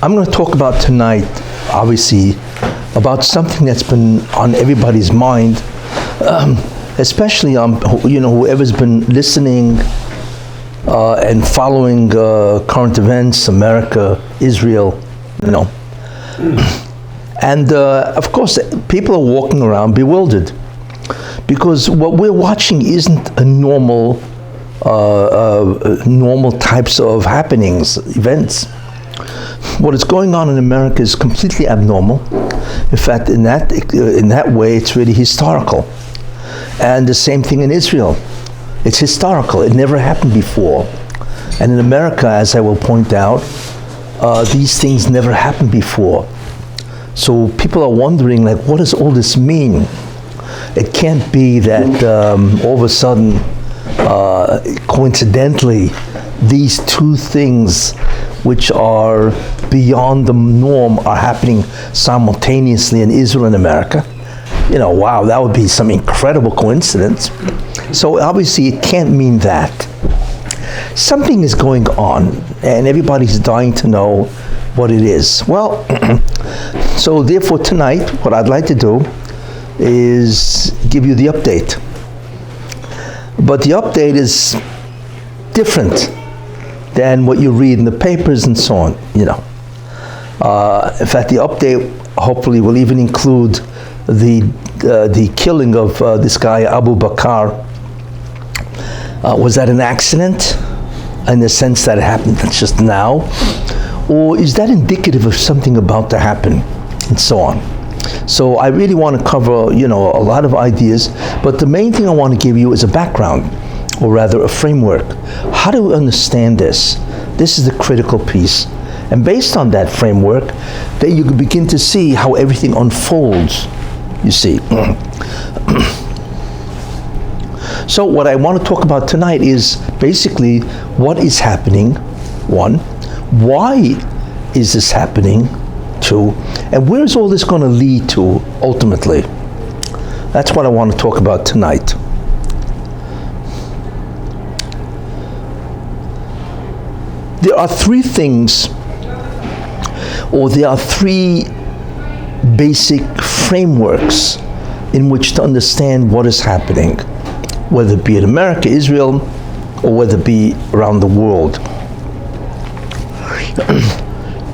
I'm going to talk about tonight, obviously, about something that's been on everybody's mind, especially whoever's been listening and following current events, America, Israel, And of course, people are walking around bewildered because what we're watching isn't a normal types of happenings, events. What is going on in America is completely abnormal. In fact, in that way, it's really historical. And the same thing in Israel. It's historical. It never happened before. And in America, as I will point out, these things never happened before. So people are wondering, like, what does all this mean? It can't be that all of a sudden, coincidentally, these two things which are beyond the norm are happening simultaneously in Israel and America. Wow, that would be some incredible coincidence. So obviously it can't mean that. Something is going on and everybody's dying to know what it is. Well, so therefore tonight, what I'd like to do is give you the update. But the update is different than what you read in the papers and so on, In fact, the update hopefully will even include the killing of this guy Abu Bakr. Was that an accident in the sense that it happened just now? Or is that indicative of something about to happen, and so on? So I really want to cover, a lot of ideas, but the main thing I want to give you is a background, or rather a framework. How do we understand this? This is the critical piece. And based on that framework, then you can begin to see how everything unfolds, you see. So what I want to talk about tonight is basically what is happening, one, why is this happening, two, and where is all this going to lead to ultimately? That's what I want to talk about tonight. There are three things, or there are three basic frameworks in which to understand what is happening, whether it be in America, Israel, or whether it be around the world.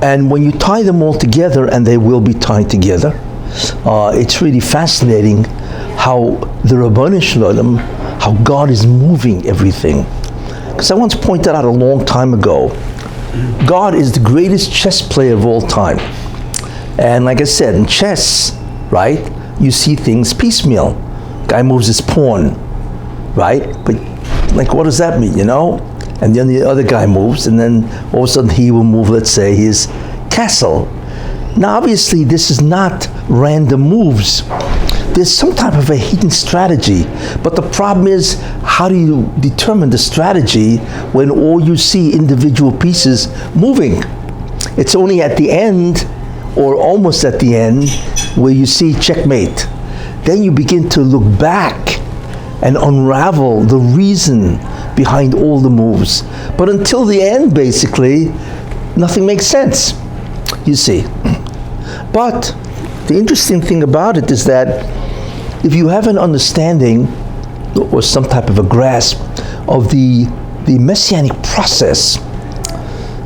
And when you tie them all together, and they will be tied together, it's really fascinating how the Rabbi Shalom, how God is moving everything. Because I once pointed out a long time ago, God is the greatest chess player of all time. And like I said, in chess, right, you see things piecemeal. Guy moves his pawn, right? But like, what does that mean, And then the other guy moves, and then all of a sudden he will move, let's say, his castle. Now, obviously, this is not random moves. There's some type of a hidden strategy. But the problem is, how do you determine the strategy when all you see individual pieces moving? It's only at the end, or almost at the end, where you see checkmate. Then you begin to look back and unravel the reason behind all the moves. But until the end, basically, nothing makes sense, you see. But the interesting thing about it is that if you have an understanding or some type of a grasp of the messianic process,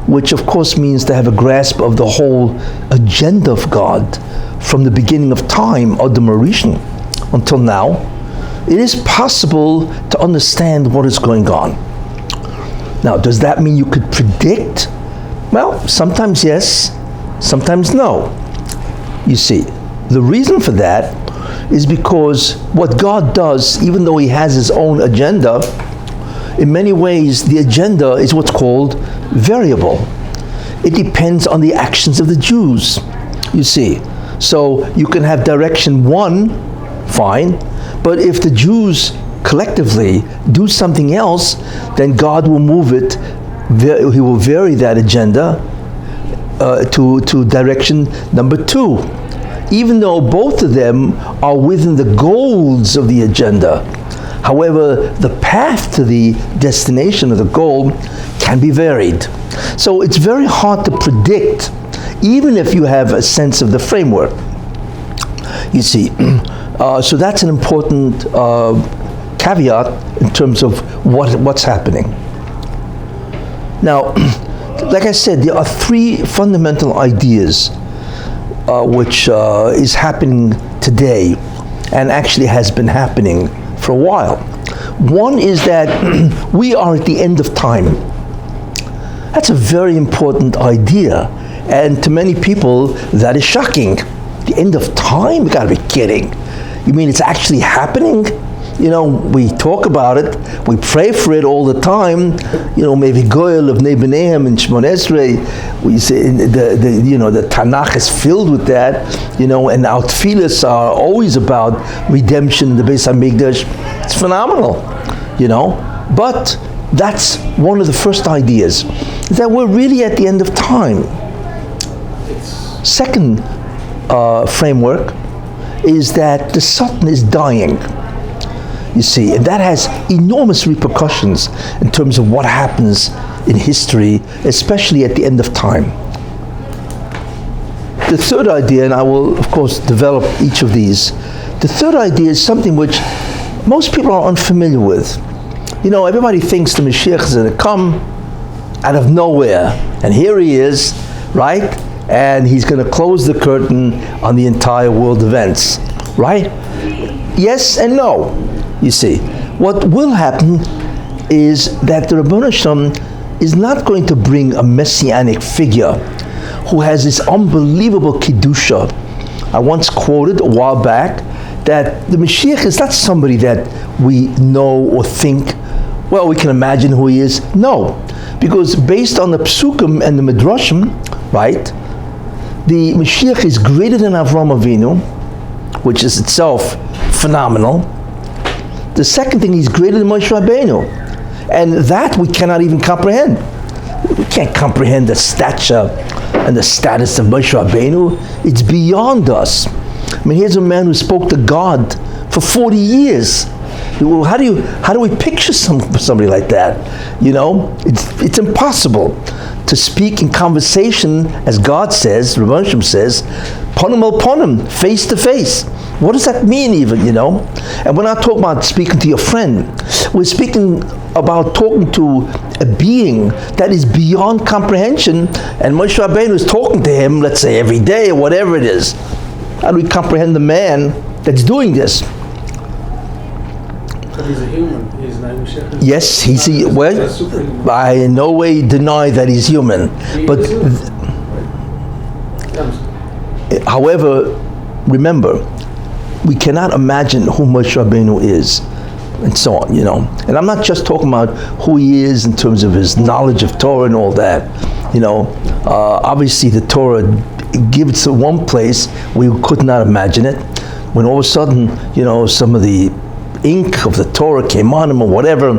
which of course means to have a grasp of the whole agenda of God from the beginning of time, Adam Rishon, until now, it is possible to understand what is going on. Now, does that mean you could predict? Well, sometimes yes, sometimes no. You see, the reason for that is because what God does, even though he has his own agenda, in many ways the agenda is what's called variable. It depends on the actions of the Jews, you see. So you can have direction one, fine, but if the Jews collectively do something else, then God will move it, he will vary that agenda to direction number two, even though both of them are within the goals of the agenda. However, the path to the destination of the goal can be varied. So it's very hard to predict even if you have a sense of the framework. You see, so that's an important caveat in terms of what's happening. Now, like I said, there are three fundamental ideas which is happening today and actually has been happening for a while. One is that we are at the end of time. That's a very important idea, and to many people that is shocking. The end of time? You gotta be kidding. You mean it's actually happening? You know, we talk about it, we pray for it all the time. You know, maybe Goyal of Nebenehem and Shmon Esrei, we say the Tanakh is filled with that. You know, and our tefillas are always about redemption in the Beis Hamikdash. It's phenomenal. You know, but that's one of the first ideas, that we're really at the end of time. Second framework is that the Satan is dying. You see, and that has enormous repercussions in terms of what happens in history, especially at the end of time. The third idea, and I will of course develop each of these, the third idea is something which most people are unfamiliar with. You know, everybody thinks the Mashiach is going to come out of nowhere, and here he is, right? And he's going to close the curtain on the entire world events, right? Yes and no, you see. What will happen is that the Ribono Shel Olam is not going to bring a messianic figure who has this unbelievable Kedusha. I once quoted a while back that the Mashiach is not somebody that we know or think, well, we can imagine who he is. No, because based on the Psukim and the Midrashim, right, the Mashiach is greater than Avraham Avinu, which is itself phenomenal. The second thing, he's greater than Moshe Rabbeinu, and that we cannot even comprehend. We can't comprehend the stature and the status of Moshe Rabbeinu. It's beyond us. I mean, here's a man who spoke to God for 40 years. How do we picture somebody like that? You know, it's impossible to speak in conversation, as God says, Ribono Shel Olam says, ponim el ponim, face to face. What does that mean even, you know? And we're not talking about speaking to your friend. We're speaking about talking to a being that is beyond comprehension, and Moshe Rabbeinu is talking to him, let's say every day or whatever it is. How do we comprehend the man that's doing this? But he's a human. He's not Mashiach. Yes, he's a, well, I in no way deny that he's human. But however, remember, we cannot imagine who Moshe Rabbeinu is, and so on, you know. And I'm not just talking about who he is in terms of his knowledge of Torah and all that. You know, obviously the Torah gives to one place we could not imagine it. When all of a sudden, you know, some of the ink of the Torah came on him or whatever,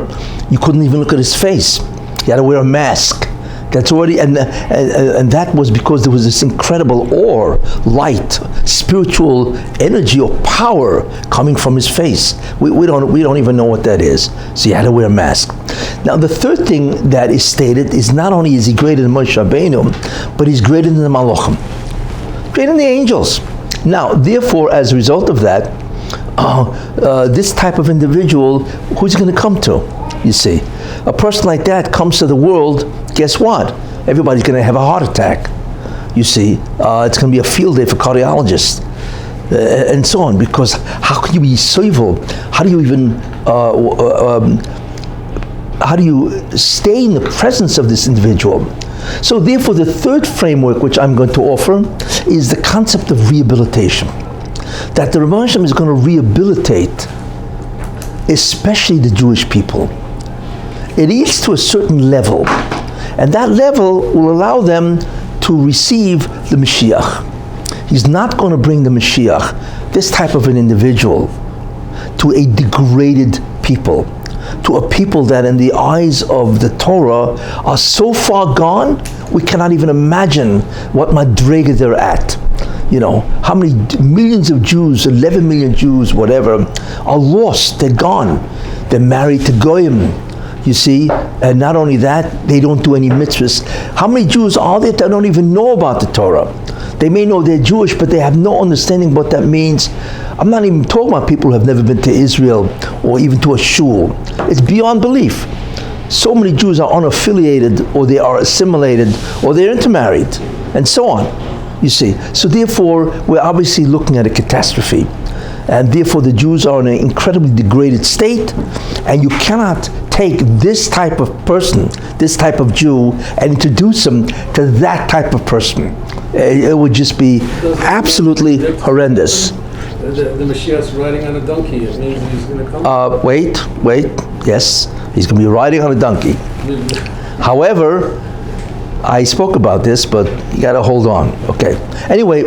you couldn't even look at his face. He had to wear a mask. That's already, and that was because there was this incredible awe, light, spiritual energy or power coming from his face. We don't even know what that is. So he had to wear a mask. Now the third thing that is stated is not only is he greater than Moshe Rabbeinu, but he's greater than the Malachim, greater than the angels. Now, therefore, as a result of that, this type of individual, who's going to come to? You see, a person like that comes to the world, guess what? Everybody's going to have a heart attack. You see, it's going to be a field day for cardiologists, and so on, because how can you be civil? How do you even, how do you stay in the presence of this individual? So therefore, the third framework which I'm going to offer is the concept of rehabilitation. That the Ribono Shel Olam is going to rehabilitate, especially the Jewish people. It is to a certain level, and that level will allow them to receive the Mashiach. He's not going to bring the Mashiach, this type of an individual, to a degraded people, to a people that in the eyes of the Torah are so far gone, we cannot even imagine what madrega they're at. You know, how many millions of Jews, 11 million Jews, whatever, are lost, they're gone. They're married to Goyim. You see, and not only that, they don't do any mitzvahs. How many Jews are there that don't even know about the Torah? They may know they're Jewish, but they have no understanding what that means. I'm not even talking about people who have never been to Israel or even to a shul. It's beyond belief. So many Jews are unaffiliated, or they are assimilated, or they're intermarried, and so on. You see, so therefore, we're obviously looking at a catastrophe. And therefore the Jews are in an incredibly degraded state, and you cannot take this type of person, this type of Jew, and introduce him to that type of person. It would just be absolutely horrendous. The Mashiach's riding on a donkey. It means he's going to come. Wait. Yes, he's going to be riding on a donkey. However, I spoke about this, but you got to hold on. Okay. Anyway,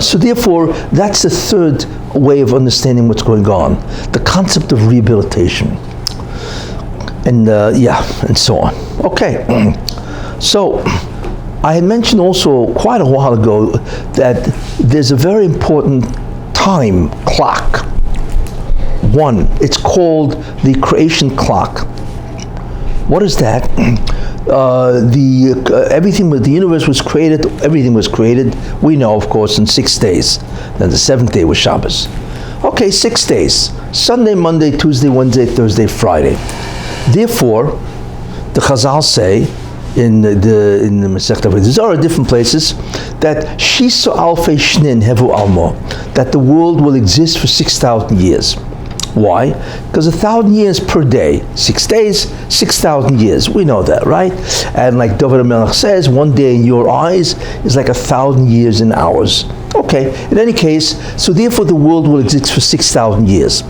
so therefore, that's the third way of understanding what's going on. The concept of rehabilitation. And and so on. Okay. So, I had mentioned also quite a while ago that there's a very important time clock. One, it's called the creation clock. What is that? Everything with the universe was created, everything was created, we know, of course, in 6 days. Then the seventh day was Shabbos. Okay, 6 days. Sunday, Monday, Tuesday, Wednesday, Thursday, Friday. Therefore, the Chazal say, in the Masechta Zohar, different places, that Shiso Alfei Shnin Hevu Almo, that the world will exist for 6,000 years. Why? Because 1,000 years per day, 6 days, 6,000 years. We know that, right? And like David HaMelech says, 1 day in your eyes is like 1,000 years in ours. Okay, in any case, so therefore the world will exist for 6,000 years.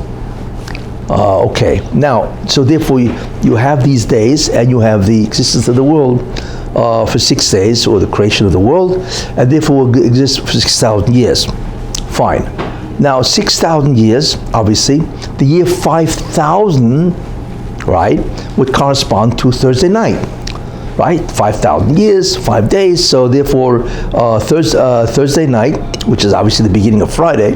Okay, now, so therefore you have these days, and you have the existence of the world for 6 days, or the creation of the world, and therefore will exist for 6,000 years. Fine. Now, 6,000 years, obviously, the year 5,000, right, would correspond to Thursday night, right? 5,000 years, 5 days, so therefore Thursday night, which is obviously the beginning of Friday,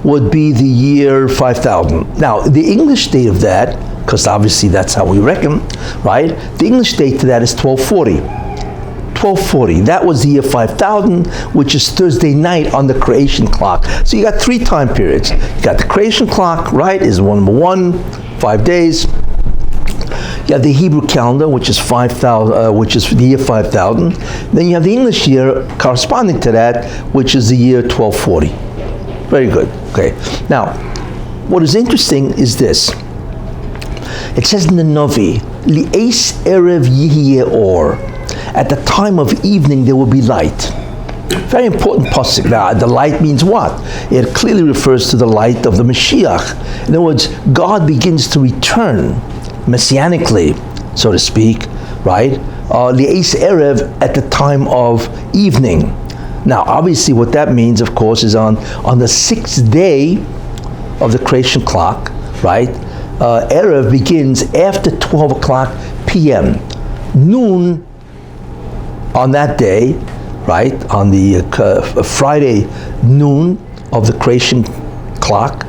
would be the year 5,000. Now, the English date of that, because obviously that's how we reckon, right? The English date to that is 1240. 1240, that was the year 5,000, which is Thursday night on the creation clock. So you got 3 time periods. You got the creation clock, right, is number 1, 5 days. You have the Hebrew calendar, which is 5,000, which is the year 5,000. Then you have the English year corresponding to that, which is the year 1240. Very good. Okay. Now, what is interesting is this. It says in the Navi, Li'es Erev Yihyeh Or. At the time of evening, there will be light. Very important pasuk. Now, the light means what? It clearly refers to the light of the Mashiach. In other words, God begins to return messianically, so to speak, right? Li'es Erev, at the time of evening. Now, obviously, what that means, of course, is on the 6th day of the creation clock, right? Erev begins after 12 o'clock p.m. Noon on that day, right, on the Friday noon of the creation clock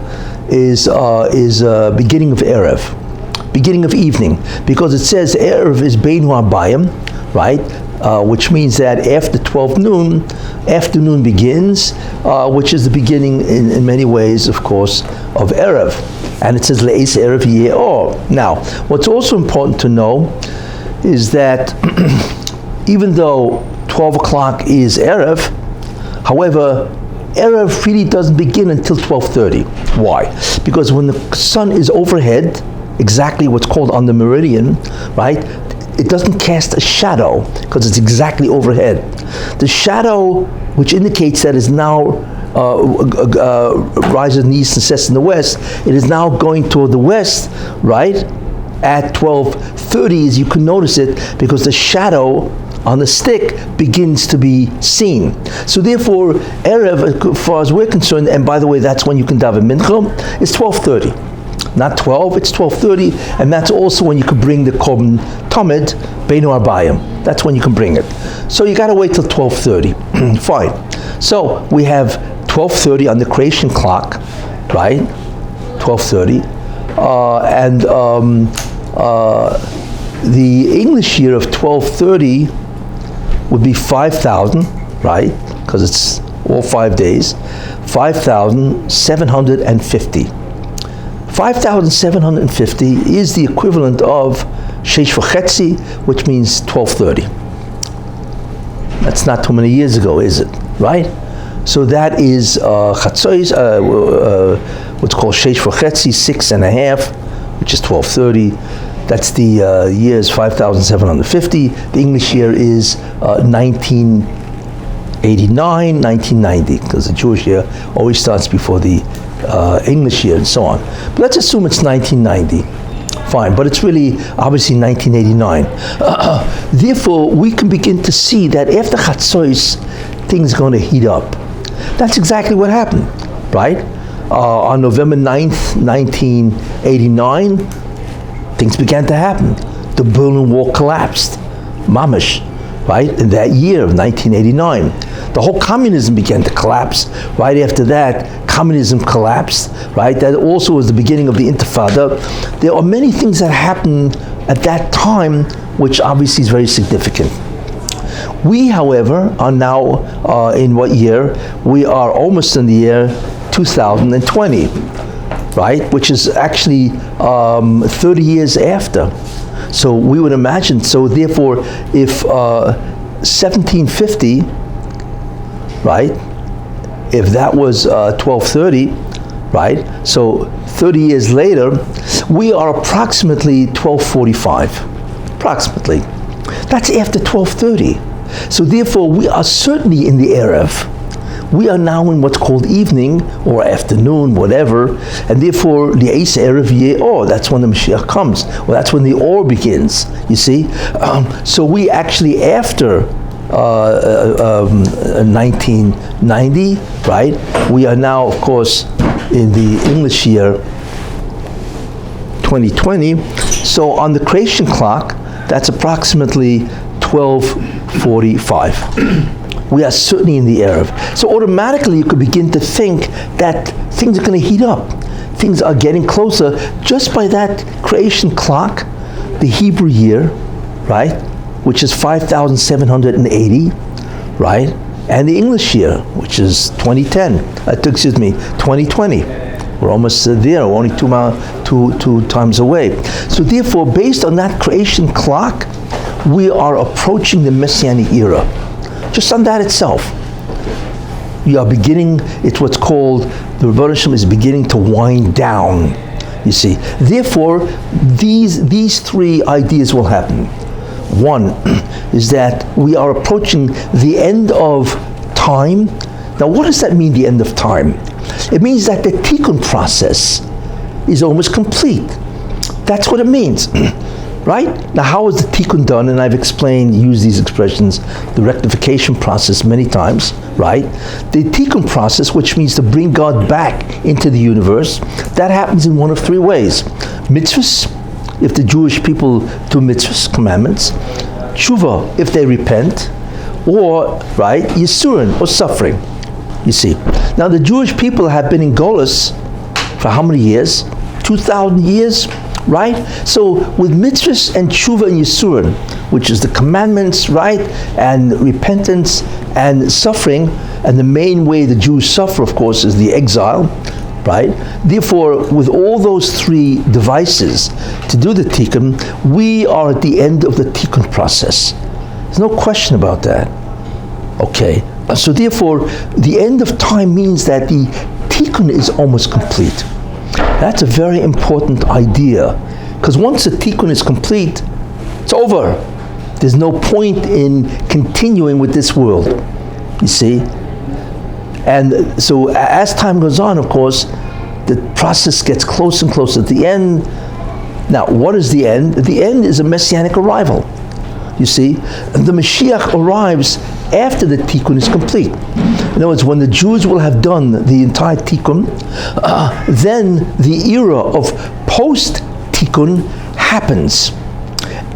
is beginning of Erev, beginning of evening, because it says Erev is Beinu Abayim, right, which means that after 12 noon, afternoon begins, which is the beginning in many ways, of course, of Erev. And it says Le'es Erev Yihyeh Or. Now, what's also important to know is that even though 12 o'clock is Erev, however, Erev really doesn't begin until 12:30. Why? Because when the sun is overhead, exactly what's called on the meridian, right, it doesn't cast a shadow because it's exactly overhead. The shadow, which indicates that is now rises in the east and sets in the west, it is now going toward the west, right, at 12:30, as you can notice it, because the shadow on the stick begins to be seen. So therefore, Erev, as far as we're concerned, and by the way, that's when you can daven mincha, it's 12:30. Not 12, it's 12:30, and that's also when you can bring the korban tamid, beinu arbayim. That's when you can bring it. So you gotta wait till 12:30. Fine. So we have 12:30 on the creation clock, right? 12:30. the English year of 1230 would be 5,000, right? Because it's all 5 days. 5,750. 5,750 is the equivalent of Sheish V'Chetzi, which means 1230. That's not too many years ago, is it? Right? So that is Chatzois, what's called Sheish V'Chetzi, 6.5, which is 1230. That's the years 5,750. The English year is 1989, 1990, because the Jewish year always starts before the English year and so on. But let's assume it's 1990. Fine, but it's really obviously 1989. Therefore, we can begin to see that after Chatzois, things are going to heat up. That's exactly what happened, right? On November 9th, 1989, things began to happen. The Berlin Wall collapsed, mamash, right? In that year of 1989. The whole communism began to collapse. Right after that, communism collapsed, right? That also was the beginning of the Intifada. There are many things that happened at that time, which obviously is very significant. We, however, are now in what year? We are almost in the year 2020, right? Which is actually 30 years after. So we would imagine, so therefore, if 1750, right? If that was 1230, right? So 30 years later, we are approximately 1245, approximately. That's after 1230. So therefore, we are certainly in the Erev. We are now in what's called evening or afternoon, whatever, and therefore the Eis Erev Yeh Or, that's when the Mashiach comes, or that's when the Or begins, you see? So we actually, after 1990, right? We are now, of course, in the English year 2020. So on the creation clock, that's approximately 1245. We are certainly in the Erev. So automatically you could begin to think that things are going to heat up. Things are getting closer just by that creation clock, the Hebrew year, right? Which is 5,780, right? And the English year, which is 2020. We're almost there, we're only two times away. So therefore, based on that creation clock, we are approaching the Messianic era. Just on that itself. We are beginning, it's what's called, the Rebbe Hashem is beginning to wind down, you see. Therefore, these three ideas will happen. One is that we are approaching the end of time. Now, what does that mean, the end of time? It means that the tikkun process is almost complete. That's what it means, right? Now, how is the tikkun done? And I've used these expressions, the rectification process many times, right? The tikkun process, which means to bring God back into the universe, that happens in one of three ways. Mitzvahs, if the Jewish people do mitzvahs, commandments. Tshuva, if they repent. Or, right, Yisurin, or suffering. You see. Now the Jewish people have been in Golus for how many years? 2,000 years, right? So with mitzvahs and tshuva and Yisurin, which is the commandments, right, and repentance and suffering, and the main way the Jews suffer, of course, is the exile, right? Therefore, with all those three devices to do the tikkun, we are at the end of the tikkun process. There's no question about that. Okay, so therefore, the end of time means that the tikkun is almost complete. That's a very important idea, because once the tikkun is complete, it's over. There's no point in continuing with this world, you see? And so as time goes on, of course, the process gets closer and closer to the end. Now, what is the end? The end is a messianic arrival. You see, the Mashiach arrives after the tikkun is complete. In other words, when the Jews will have done the entire tikkun, then the era of post-tikkun happens.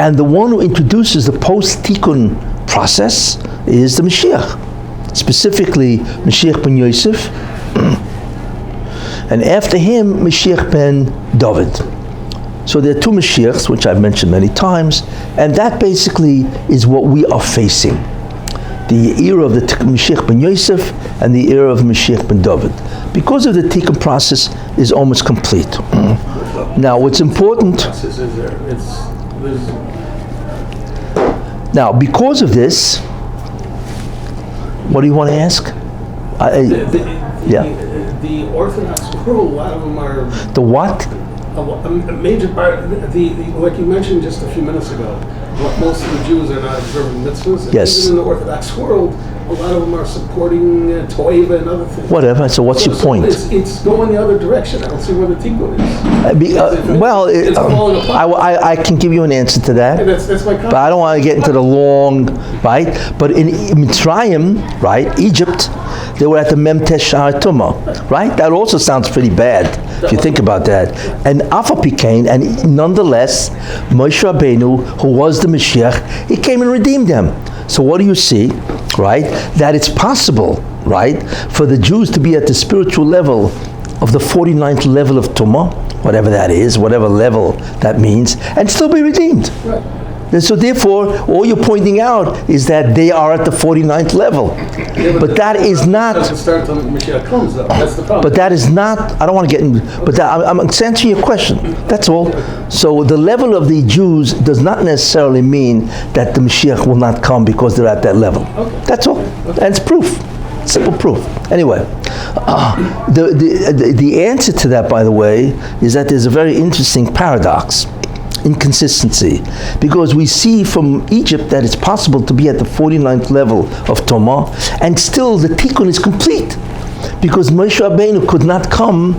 And the one who introduces the post-tikkun process is the Mashiach. Specifically, Mashiach ben Yosef, and after him, Mashiach ben David. So there are two Mashiachs, which I've mentioned many times, and that basically is what we are facing. The era of the Mashiach ben Yosef and the era of Mashiach ben David. Because of the Tikkun process is almost complete. Now what's important, now because of this, what do you want to ask? The Orthodox world, a lot of them are... The what? A major part, like you mentioned just a few minutes ago, most of the Jews are not observing mitzvahs. And yes. Even in the Orthodox world, a lot of them are supporting Toeva and other things. Whatever, so what's your point? It's going the other direction. I don't see where the tikkun is. I can give you an answer to that. And that's my comment. But I don't want to get into the long, right? But in Mitzrayim, right, Egypt, they were at the Memtesh Sha'ar Tumah, right? That also sounds pretty bad if you think about that. And Afa Pikain, and nonetheless, Moshe Rabbeinu, who was the Mashiach, he came and redeemed them. So what do you see, right? That it's possible, right, for the Jews to be at the spiritual level of the 49th level of Tumah, whatever that is, whatever level that means, and still be redeemed. Right. And so therefore, all you're pointing out is that they are at the 49th level. Yeah, but that is not... Doesn't start until Mashiach comes, though. That's the problem. But that is not... I don't want to get in... But I'm answering your question. That's all. So the level of the Jews does not necessarily mean that the Mashiach will not come because they're at that level. Okay. That's all. Okay. And it's proof. Simple proof. Anyway, the answer to that, by the way, is that there's a very interesting paradox. Inconsistency, because we see from Egypt that it's possible to be at the 49th level of Tumah, and still the Tikkun is complete, because Moshe Rabbeinu could not come,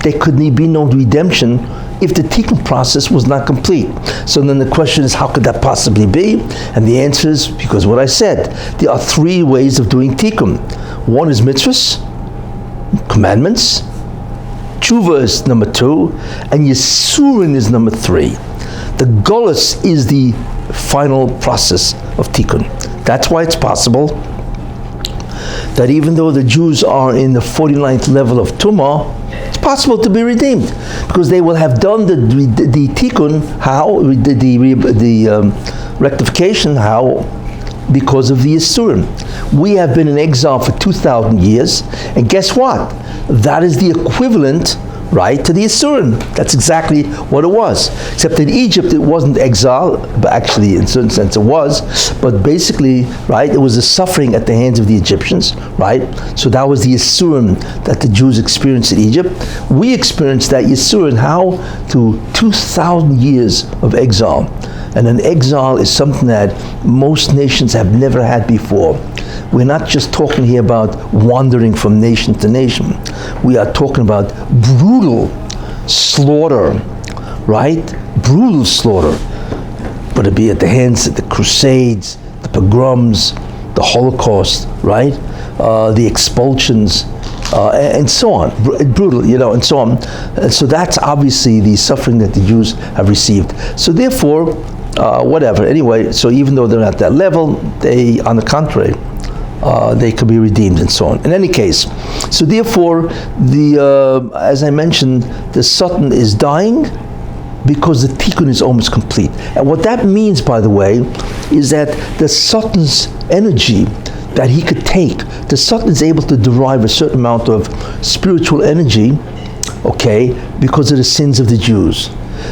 there could be no redemption if the Tikkun process was not complete. So then the question is, how could that possibly be? And the answer is, because what I said, there are three ways of doing Tikkun. One is mitzvahs, commandments. Tshuva is number 2, and Yisurin is number 3. The Golus is the final process of Tikkun. That's why it's possible that even though the Jews are in the 49th level of Tumah, it's possible to be redeemed, because they will have done the Tikkun, how? The rectification, how? Because of the Yisurim. We have been in exile for 2,000 years, and guess what? That is the equivalent, right, to the Yisurim. That's exactly what it was. Except in Egypt, it wasn't exile, but actually, in a certain sense, it was. But basically, right, it was a suffering at the hands of the Egyptians, right? So that was the Yisurim that the Jews experienced in Egypt. We experienced that Yisurim, how? Through 2,000 years of exile. And an exile is something that most nations have never had before. We're not just talking here about wandering from nation to nation. We are talking about brutal slaughter, right? Brutal slaughter. But it be at the hands of the Crusades, the pogroms, the Holocaust, right? The expulsions, and so on. Brutal, and so on. So that's obviously the suffering that the Jews have received. So therefore, whatever. Anyway, so even though they're at that level, they, on the contrary, they could be redeemed and so on. In any case, so therefore, as I mentioned, the Satan is dying because the Tikkun is almost complete. And what that means, by the way, is that the Satan's energy that he could take, the Satan is able to derive a certain amount of spiritual energy, okay, because of the sins of the Jews.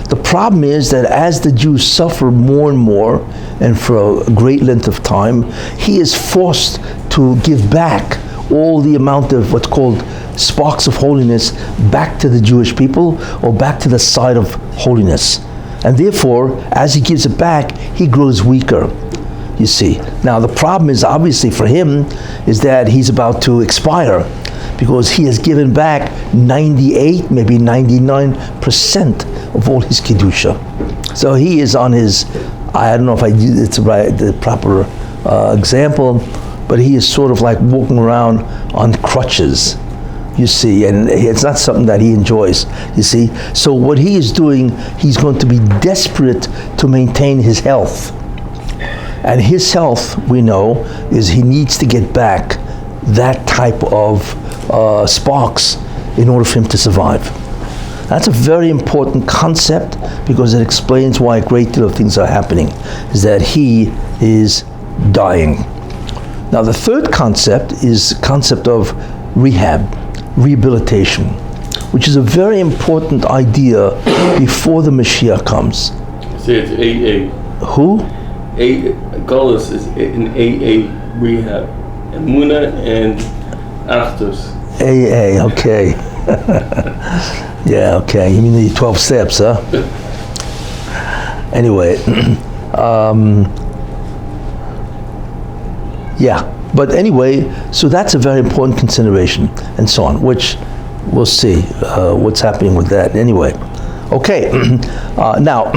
The problem is that as the Jews suffer more and more, and for a great length of time, he is forced to give back all the amount of what's called sparks of holiness back to the Jewish people, or back to the side of holiness. And therefore, as he gives it back, he grows weaker, you see. Now the problem is, obviously for him, is that he's about to expire, because he has given back 98, maybe 99% of all his Kedusha. So he is on his, I don't know if it's the proper example, but he is sort of like walking around on crutches, you see, and it's not something that he enjoys, you see. So what he is doing, he's going to be desperate to maintain his health. And his health, we know, is he needs to get back that type of sparks in order for him to survive. That's a very important concept because it explains why a great deal of things are happening, is that he is dying. Now the third concept is the concept of rehabilitation, which is a very important idea before the Mashiach comes. Say it's AA. Who? Golos is in AA rehab. And Muna and Achdus. AA, okay. Yeah, okay. You mean the 12 steps, huh? Anyway, yeah. But anyway, so that's a very important consideration, and so on, which we'll see what's happening with that. Anyway, okay. Now,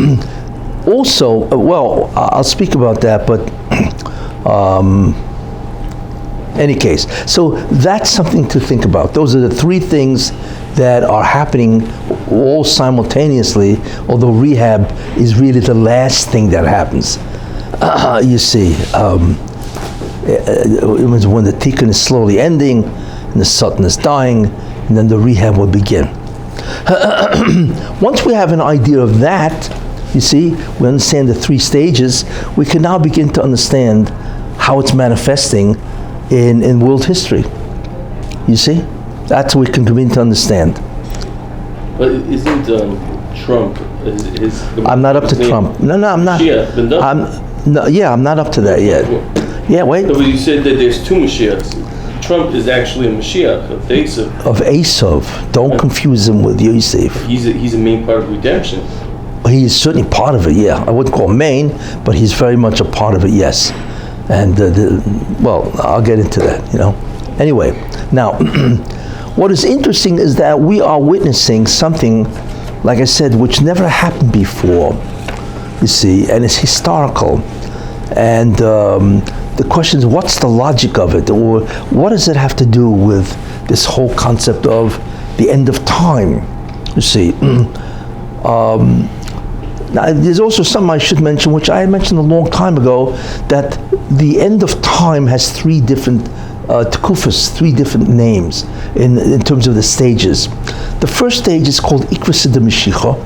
also, well, I'll speak about that, but any case, so that's something to think about. Those are the three things that are happening all simultaneously, although rehab is really the last thing that happens. You see, when the tikkun is slowly ending, and the sultan is dying, and then the rehab will begin. Once we have an idea of that, you see, we understand the three stages, we can now begin to understand how it's manifesting in world history. You see? That's what we can begin to understand. But isn't Trump, I'm not up to Trump. No, I'm not. I'm not up to that yet. Yeah, wait. No, but you said that there's two Mashiachs. Trump is actually a Mashiach of Esav. Of Esav. Don't confuse him with Yosef. He's a main part of redemption. He is certainly part of it, yeah. I wouldn't call him main, but he's very much a part of it, yes. And, well, I'll get into that, you know. Anyway, now, what is interesting is that we are witnessing something, like I said, which never happened before, you see, and it's historical. And the question is, what's the logic of it? Or what does it have to do with this whole concept of the end of time, you see? Now, there's also something I should mention, which I mentioned a long time ago, that the end of time has three different tekufas, three different names in terms of the stages. The first stage is called Ikvus de Mashiach.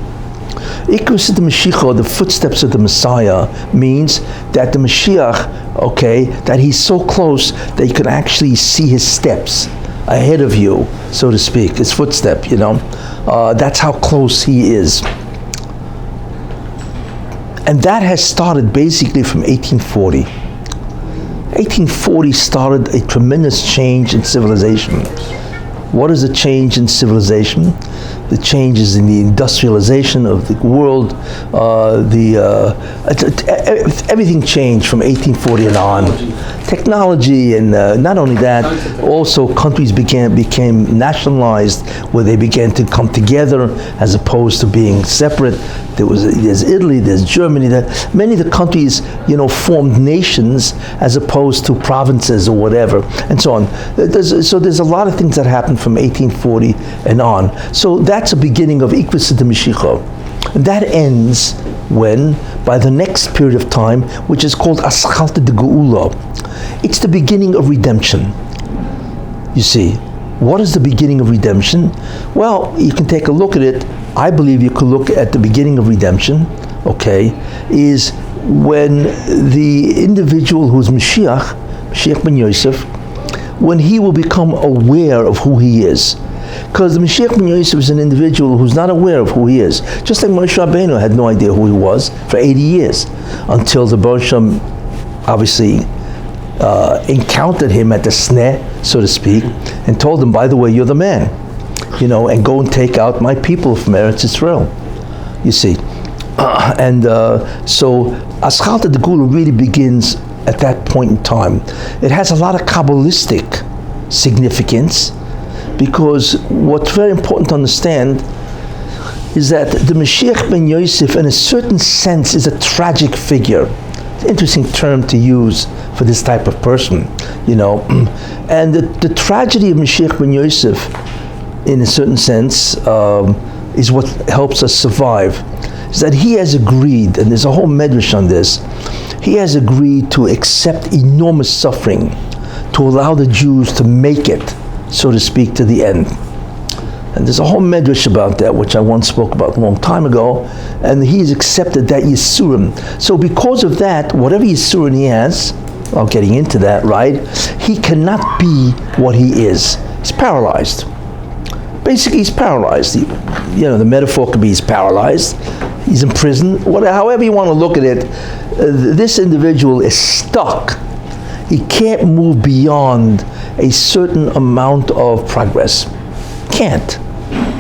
Ikvus de Mashiach, the footsteps of the Messiah, means that the Mashiach, okay, that he's so close that you can actually see his steps ahead of you, so to speak, his footstep, you know. That's how close he is. And that has started basically from 1840. 1840 started a tremendous change in civilization. What is the change in civilization? The changes in the industrialization of the world. Everything changed from 1840 and on. Technology, and not only that, also countries became nationalized, where they began to come together as opposed to being separate. There's Italy, there's Germany. Many of the countries, you know, formed nations as opposed to provinces or whatever, and so on. There's a lot of things that happened from 1840 and on. So that's a beginning of Ikvus de Mashiach. That ends when, by the next period of time, which is called Aschalta de Geula, it's the beginning of redemption. You see, what is the beginning of redemption? Well, you can take a look at it. I believe you could look at the beginning of redemption, okay, is when the individual who's Mashiach ben Yosef, when he will become aware of who he is. Because the Mashiach ben Yosef is an individual who's not aware of who he is. Just like Moshe Rabbeinu had no idea who he was for 80 years, until the Baruch Shem obviously encountered him at the sneh, so to speak, and told him, by the way, you're the man, you know, and go and take out my people from Eretz Yisrael, you see. So Aschalta de Geula really begins at that point in time. It has a lot of Kabbalistic significance, because what's very important to understand is that the Mashiach ben Yosef, in a certain sense, is a tragic figure. It's an interesting term to use for this type of person, you know. And the tragedy of Mashiach ben Yosef, in a certain sense, is what helps us survive. Is that he has agreed, and there's a whole medrash on this, he has agreed to accept enormous suffering to allow the Jews to make it, so to speak, to the end. And there's a whole medrash about that, which I once spoke about a long time ago, and he's accepted that Yisurim. So because of that, whatever Yisurim he has, well, getting into that, right, he cannot be what he is. He's paralyzed. Basically, he's paralyzed. The metaphor could be he's paralyzed. He's in prison. However you want to look at it, this individual is stuck. He can't move beyond a certain amount of progress. Can't,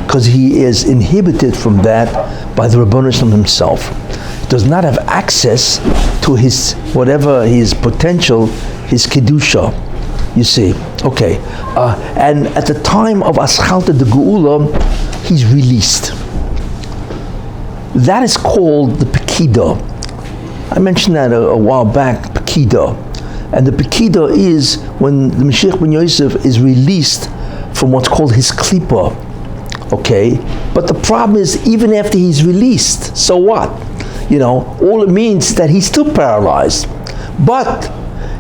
because he is inhibited from that by the Rabbi himself. He does not have access to his potential, his kedusha. You see, okay. And at the time of Aschalta de Geula, he's released. That is called the Pekida. I mentioned that a while back, Pekida. And the Pekida is when the Mashiach ben Yosef is released from what's called his klipa. Okay? But the problem is, even after he's released, so what? All it means is that he's still paralyzed. But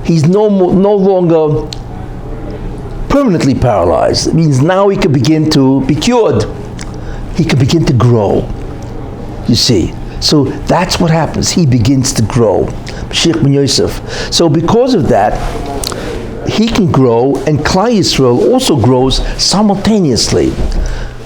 he's no longer permanently paralyzed. It means now he can begin to be cured. He can begin to grow. You see, so that's what happens. He begins to grow. Mashiach ben Yosef. So because of that, he can grow, and Klal Yisrael also grows simultaneously.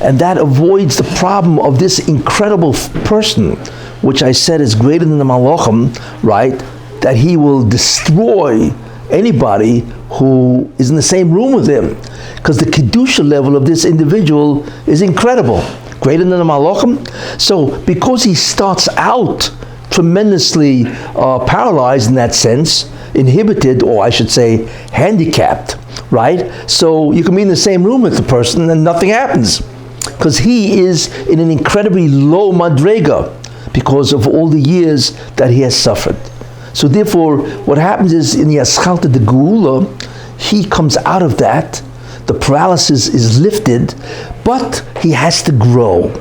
And that avoids the problem of this incredible person, which I said is greater than the Malachim, right? That he will destroy anybody who is in the same room with him. Because the Kedusha level of this individual is incredible. Greater than the Malachim. So because he starts out tremendously paralyzed in that sense, inhibited, or I should say handicapped, right? So you can be in the same room with the person and nothing happens. Because he is in an incredibly low madrega because of all the years that he has suffered. So therefore, what happens is in the Aschalta de Geula, he comes out of that, the paralysis is lifted, but he has to grow,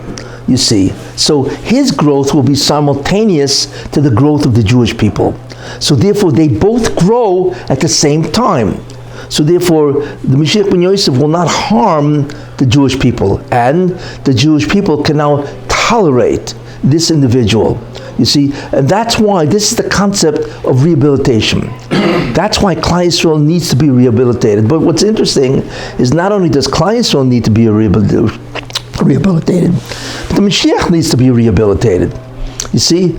you see. So his growth will be simultaneous to the growth of the Jewish people. So therefore, they both grow at the same time. So therefore, the Mashiach ben Yosef will not harm the Jewish people, and the Jewish people can now tolerate this individual. You see, and that's why this is the concept of rehabilitation. That's why Klal Yisrael needs to be rehabilitated. But what's interesting is not only does Klal Yisrael need to be rehabilitated, but the Mashiach needs to be rehabilitated. You see,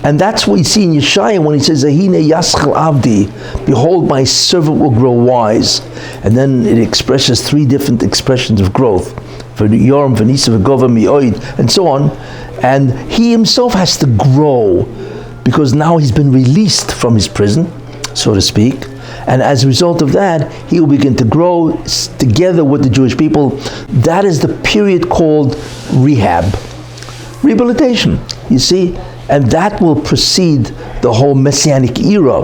and that's what you see in Yeshaya when he says, "Ahine yaschel avdi," behold, my servant will grow wise. And then it expresses three different expressions of growth: Yorm, Venisa, Vegova, Mioid, and so on. And he himself has to grow because now he's been released from his prison, so to speak. And as a result of that, he will begin to grow together with the Jewish people. That is the period called rehabilitation, you see. And that will precede the whole Messianic era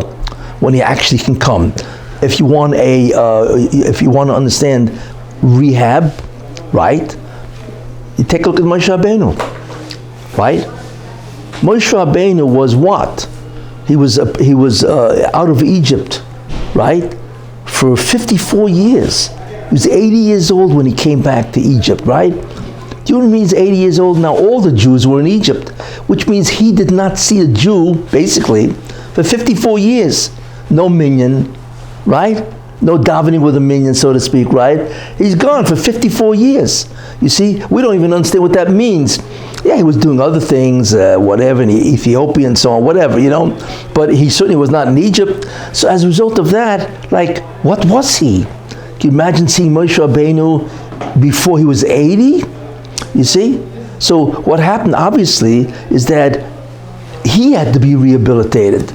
when he actually can come. If you want to understand rehab, right? You take a look at Moshe Rabbeinu, right? Moshe Rabbeinu was what? He was out of Egypt, right? For 54 years. He was 80 years old when he came back to Egypt, right? Do you know what it means 80 years old? Now all the Jews were in Egypt, which means he did not see a Jew, basically, for 54 years. No minyan, right? No davening with a minyan, so to speak, right? He's gone for 54 years. You see, we don't even understand what that means. Yeah, he was doing other things, whatever, in Ethiopia and so on, whatever, But he certainly was not in Egypt. So as a result of that, what was he? Can you imagine seeing Moshe Rabbeinu before he was 80? You see? So what happened, obviously, is that he had to be rehabilitated.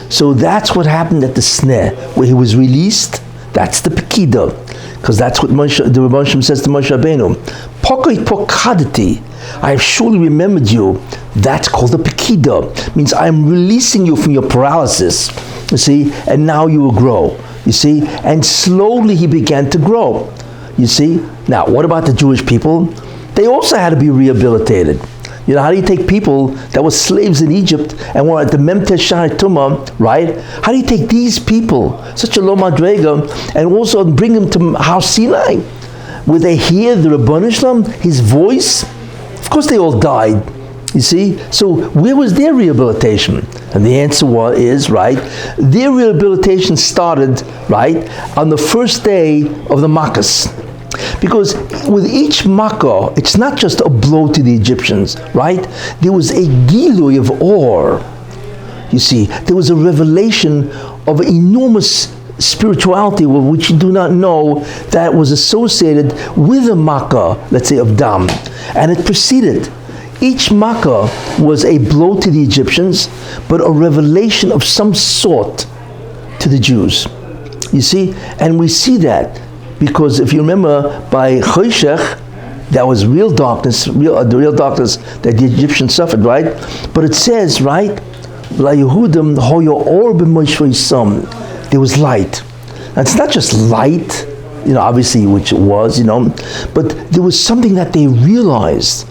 So that's what happened at the Sneh, where he was released. That's the Pekida. Because that's what the Rebbe says to Moshe Rabbeinu. Pokoi pokadati, I have surely remembered you. That's called the Pekida. Means I'm releasing you from your paralysis. You see? And now you will grow. You see? And slowly he began to grow. You see? Now, what about the Jewish people? They also had to be rehabilitated. How do you take people that were slaves in Egypt and were at the Memtesh Shai Tumah, right? How do you take these people, such a low madrega, and also bring them to Har Sinai? where they hear the Rabbanu Shalom, his voice. Of course they all died, you see. So where was their rehabilitation? And the answer is, right, their rehabilitation started, right, on the first day of the Makkahs. Because with each Makkah, it's not just a blow to the Egyptians, right? There was a gilui of awe. You see, there was a revelation of enormous spirituality which you do not know that was associated with the Makkah, let's say, of Dam. And it preceded. Each Makkah was a blow to the Egyptians, but a revelation of some sort to the Jews. You see? And we see that because if you remember, by Choshech, that was real darkness, the real darkness that the Egyptians suffered, right? But it says, right, there was light. And it's not just light, obviously, which it was, but there was something that they realized,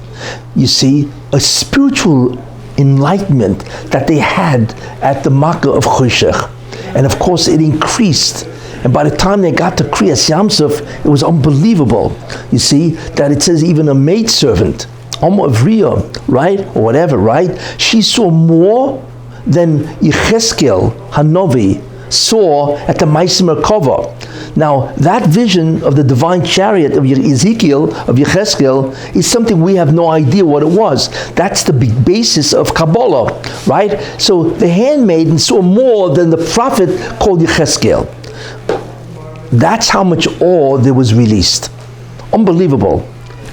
you see, a spiritual enlightenment that they had at the Makkah of Choshech. And of course, it increased. And by the time they got to Kriyas Yamsuf, it was unbelievable. You see, that it says even a maidservant, Avriya, right, or whatever, right, she saw more than Yecheskel Hanovi saw at the Ma'aseh Merkava. Now, that vision of the divine chariot of Ezekiel, of Yecheskel, is something we have no idea what it was. That's the big basis of Kabbalah, right? So the handmaiden saw more than the prophet called Yecheskel. That's how much awe there was released. Unbelievable.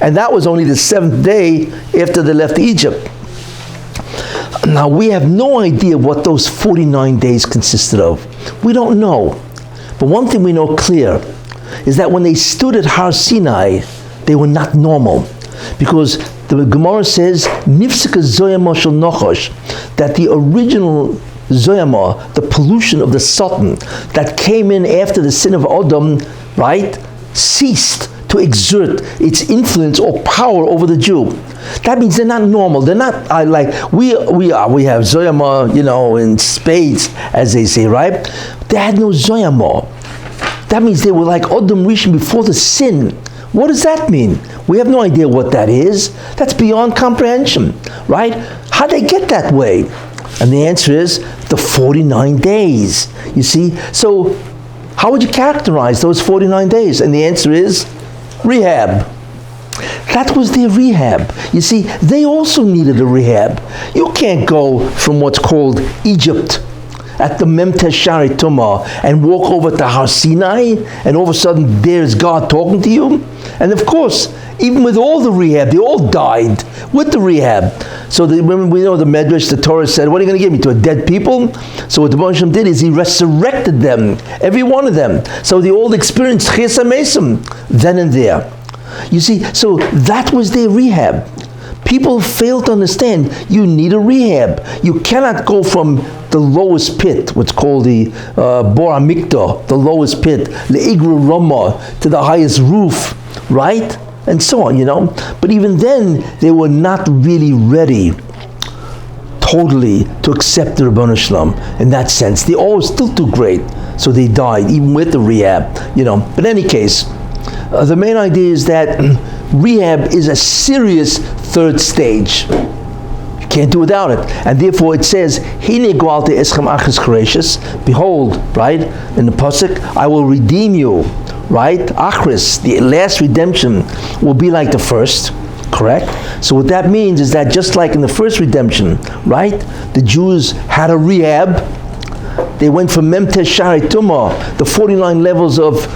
And that was only the 7th day after they left Egypt. Now, we have no idea what those 49 days consisted of. We don't know. But one thing we know clear is that when they stood at Har Sinai, they were not normal. Because the Gemara says, Nifsika Zoyama Shel Nochosh, that the original Zoyama, the pollution of the Satan that came in after the sin of Adam, right, ceased to exert its influence or power over the Jew. That means they're not normal. They're not like we have Zoyama, in spades, as they say, right? They had no Zoyama. That means they were like Adam Rishon before the sin. What does that mean? We have no idea what that is. That's beyond comprehension, right? How'd they get that way? And the answer is the 49 days. You see? So how would you characterize those 49 days? And the answer is rehab. That was their rehab. You see, they also needed a rehab. You can't go from what's called Egypt at the Memtesh Shari Tumah and walk over to Har Sinai and all of a sudden there's God talking to you. And of course, even with all the rehab, they all died with the rehab. So when we know the Medrash, the Torah said, what are you going to give me, to a dead people? So what the Baruch did is he resurrected them, every one of them. So they all experienced Chesed Mesim then and there. You see, so that was their rehab. People fail to understand you need a rehab. You cannot go from the lowest pit, what's called the Bor HaMikdah, the lowest pit, the Igru Rama, to the highest roof, right? And so on, But even then, they were not really ready totally to accept the Rabbanu Shalom in that sense. They all were still too great, so they died, even with the rehab, But in any case, the main idea is that rehab is a serious third stage. You can't do without it. And therefore it says, behold, right, in the Pasuk, I will redeem you, right? Achris, the last redemption, will be like the first, correct? So what that means is that just like in the first redemption, right, the Jews had a rehab. They went from Memtesh Shari Tumah, the 49 levels of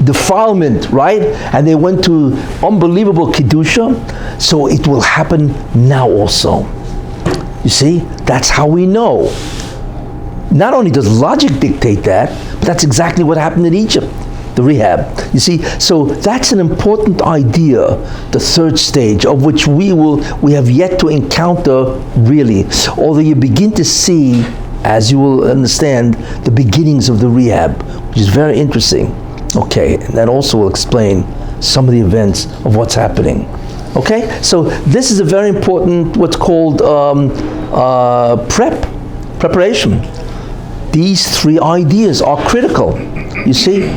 defilement, right? And they went to unbelievable Kedusha. So it will happen now also. You see, that's how we know. Not only does logic dictate that, but that's exactly what happened in Egypt, the rehab. You see, so that's an important idea, the third stage, of which we have yet to encounter really. Although you begin to see, as you will understand, the beginnings of the rehab, which is very interesting. Okay, and that also will explain some of the events of what's happening. Okay, so this is a very important, what's called preparation. These three ideas are critical, you see.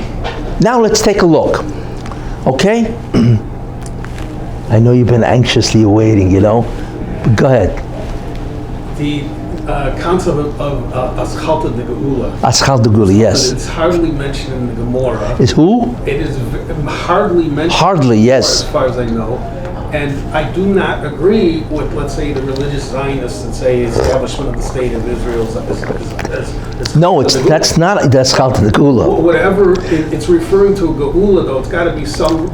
Now let's take a look. Okay? I know you've been anxiously waiting, Go ahead. The concept of Untitled Geula. Untitled Geula, yes. But it's hardly mentioned in the Gemara. Is who? It is hardly mentioned. Hardly, yes. As far as I know. And I do not agree with, let's say, the religious Zionists that say establishment of the state of Israel is no, that's not Untitled Geula. Whatever it's referring to a Geula, though, it's got to be some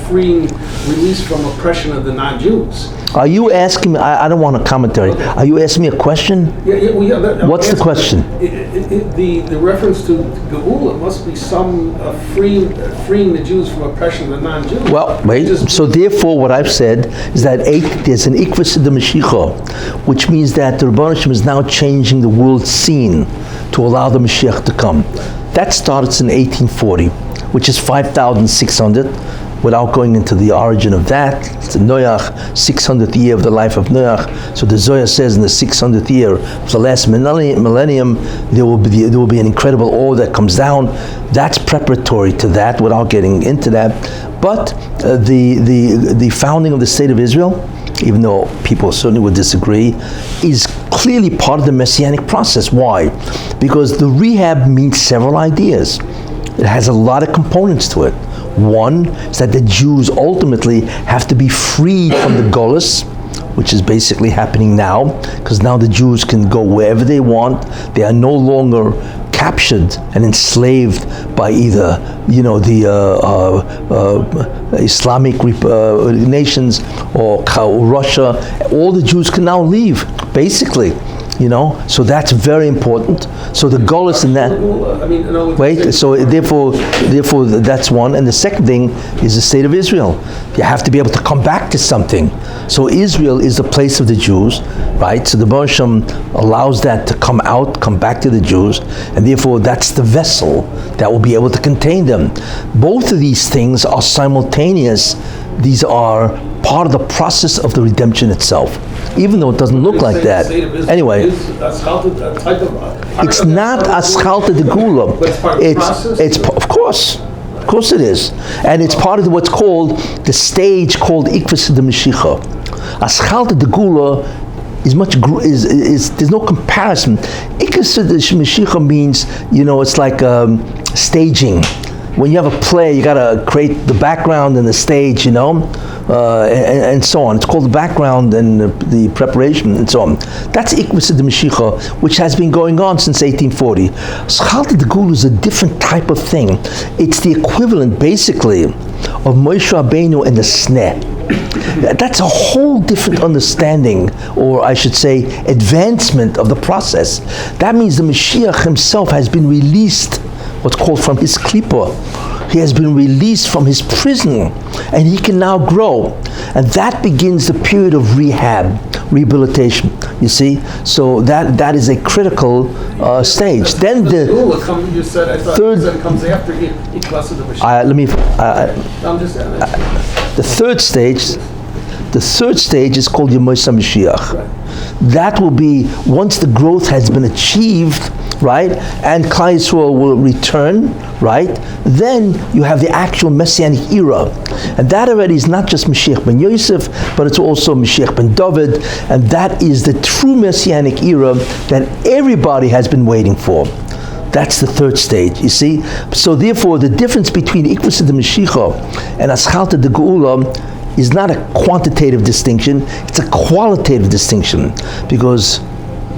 freeing release from oppression of the non-Jews. Are you asking me? I don't want a commentary. Okay. Are you asking me a question? Yeah. What's the question? The reference to Geula must be some freeing the Jews from oppression of the non-Jews. Well, wait. So therefore, what I've said is that there's an ikvus de Mashiach, which means that the Rebbe is now changing the world scene to allow the Mashiach to come. That starts in 1840, which is 5,600. Without going into the origin of that, it's the Noach, 600th year of the life of Noach. So the Zohar says in the 600th year of the last millennium, there will be an incredible awe that comes down. That's preparatory to that, without getting into that. But the founding of the state of Israel, even though people certainly would disagree, is clearly part of the Messianic process. Why? Because the rehab means several ideas. It has a lot of components to it. One is that the Jews ultimately have to be freed from the Golus, which is basically happening now, because now the Jews can go wherever they want. They are no longer captured and enslaved by either, the Islamic nations or Russia. All the Jews can now leave, basically. So that's very important. So the goal is in that. Wait. So therefore, that's one. And the second thing is the state of Israel. You have to be able to come back to something. So Israel is the place of the Jews, right? So the Baruch allows that to come back to the Jews, and therefore that's the vessel that will be able to contain them. Both of these things are simultaneous. These are part of the process of the redemption itself, even though it doesn't look like that. Anyway, it's not Aschalta de Geula. It's of course it is, and it's part of what's called the stage called Ikvus de Mashiach. Aschalta de Geula is there's no comparison. Ikvus de Mashiach means it's like staging. When you have a play, you got to create the background and the stage, and so on. It's called the background and the preparation and so on. That's Ikvus de Mashiach, which has been going on since 1840. Schalta de Geula is a different type of thing. It's the equivalent, basically, of Moshe Rabbeinu and the sneh. That's a whole different understanding, or I should say, advancement of the process. That means the Mashiach himself has been released, what's called from his klipa. He has been released from his prison, and he can now grow. And that begins the period of rehabilitation. You see? So that is a critical stage. Then the third comes after the third stage is called Yemosha Mashiach. That will be once the growth has been achieved, right, and Klal Yisrael will return, right, then you have the actual Messianic era. And that already is not just Mashiach ben Yosef, but it's also Mashiach ben David, and that is the true Messianic era that everybody has been waiting for. That's the third stage, you see? So therefore, the difference between Ikvus de Mashiach and Aschalta de Geula is not a quantitative distinction, it's a qualitative distinction. Because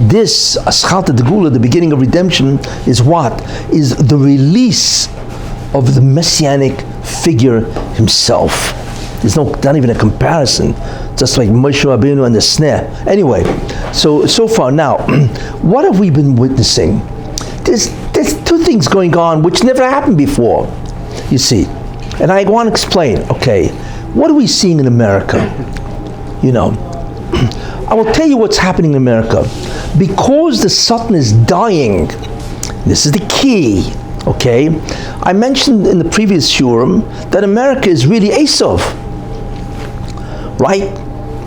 this, Aschalta de Geula, the beginning of redemption, is what? Is the release of the Messianic figure himself. There's not even a comparison, just like Moshe Rabbeinu and the sneh. Anyway, so far now, what have we been witnessing? There's two things going on which never happened before, you see. And I want to explain, okay, what are we seeing in America? I will tell you what's happening in America. Because the Satan is dying, this is the key, okay? I mentioned in the previous shurim that America is really Esav, right?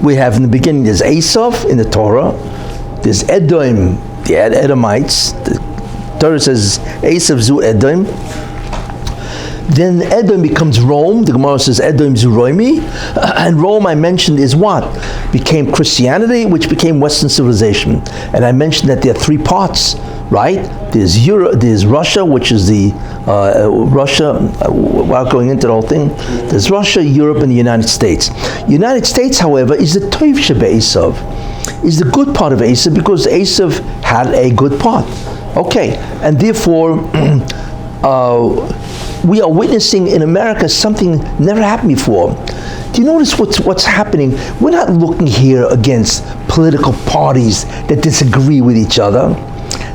We have in the beginning, there's Esav in the Torah, there's Edom, the Edomites, the Torah says Esav zu Edom. Then Edom becomes Rome. The Gemara says Edom Zeroimi. And Rome, I mentioned, is what? Became Christianity, which became Western civilization. And I mentioned that there are three parts, right? There's Europe, there's Russia, which is the without going into the whole thing, there's Russia, Europe, and the United States. United States, however, is the Toiv Sheba Esav, is the good part of Esav, because Esav had a good part. Okay, and therefore, we are witnessing in America something never happened before. Do you notice what's happening? We're not looking here against political parties that disagree with each other.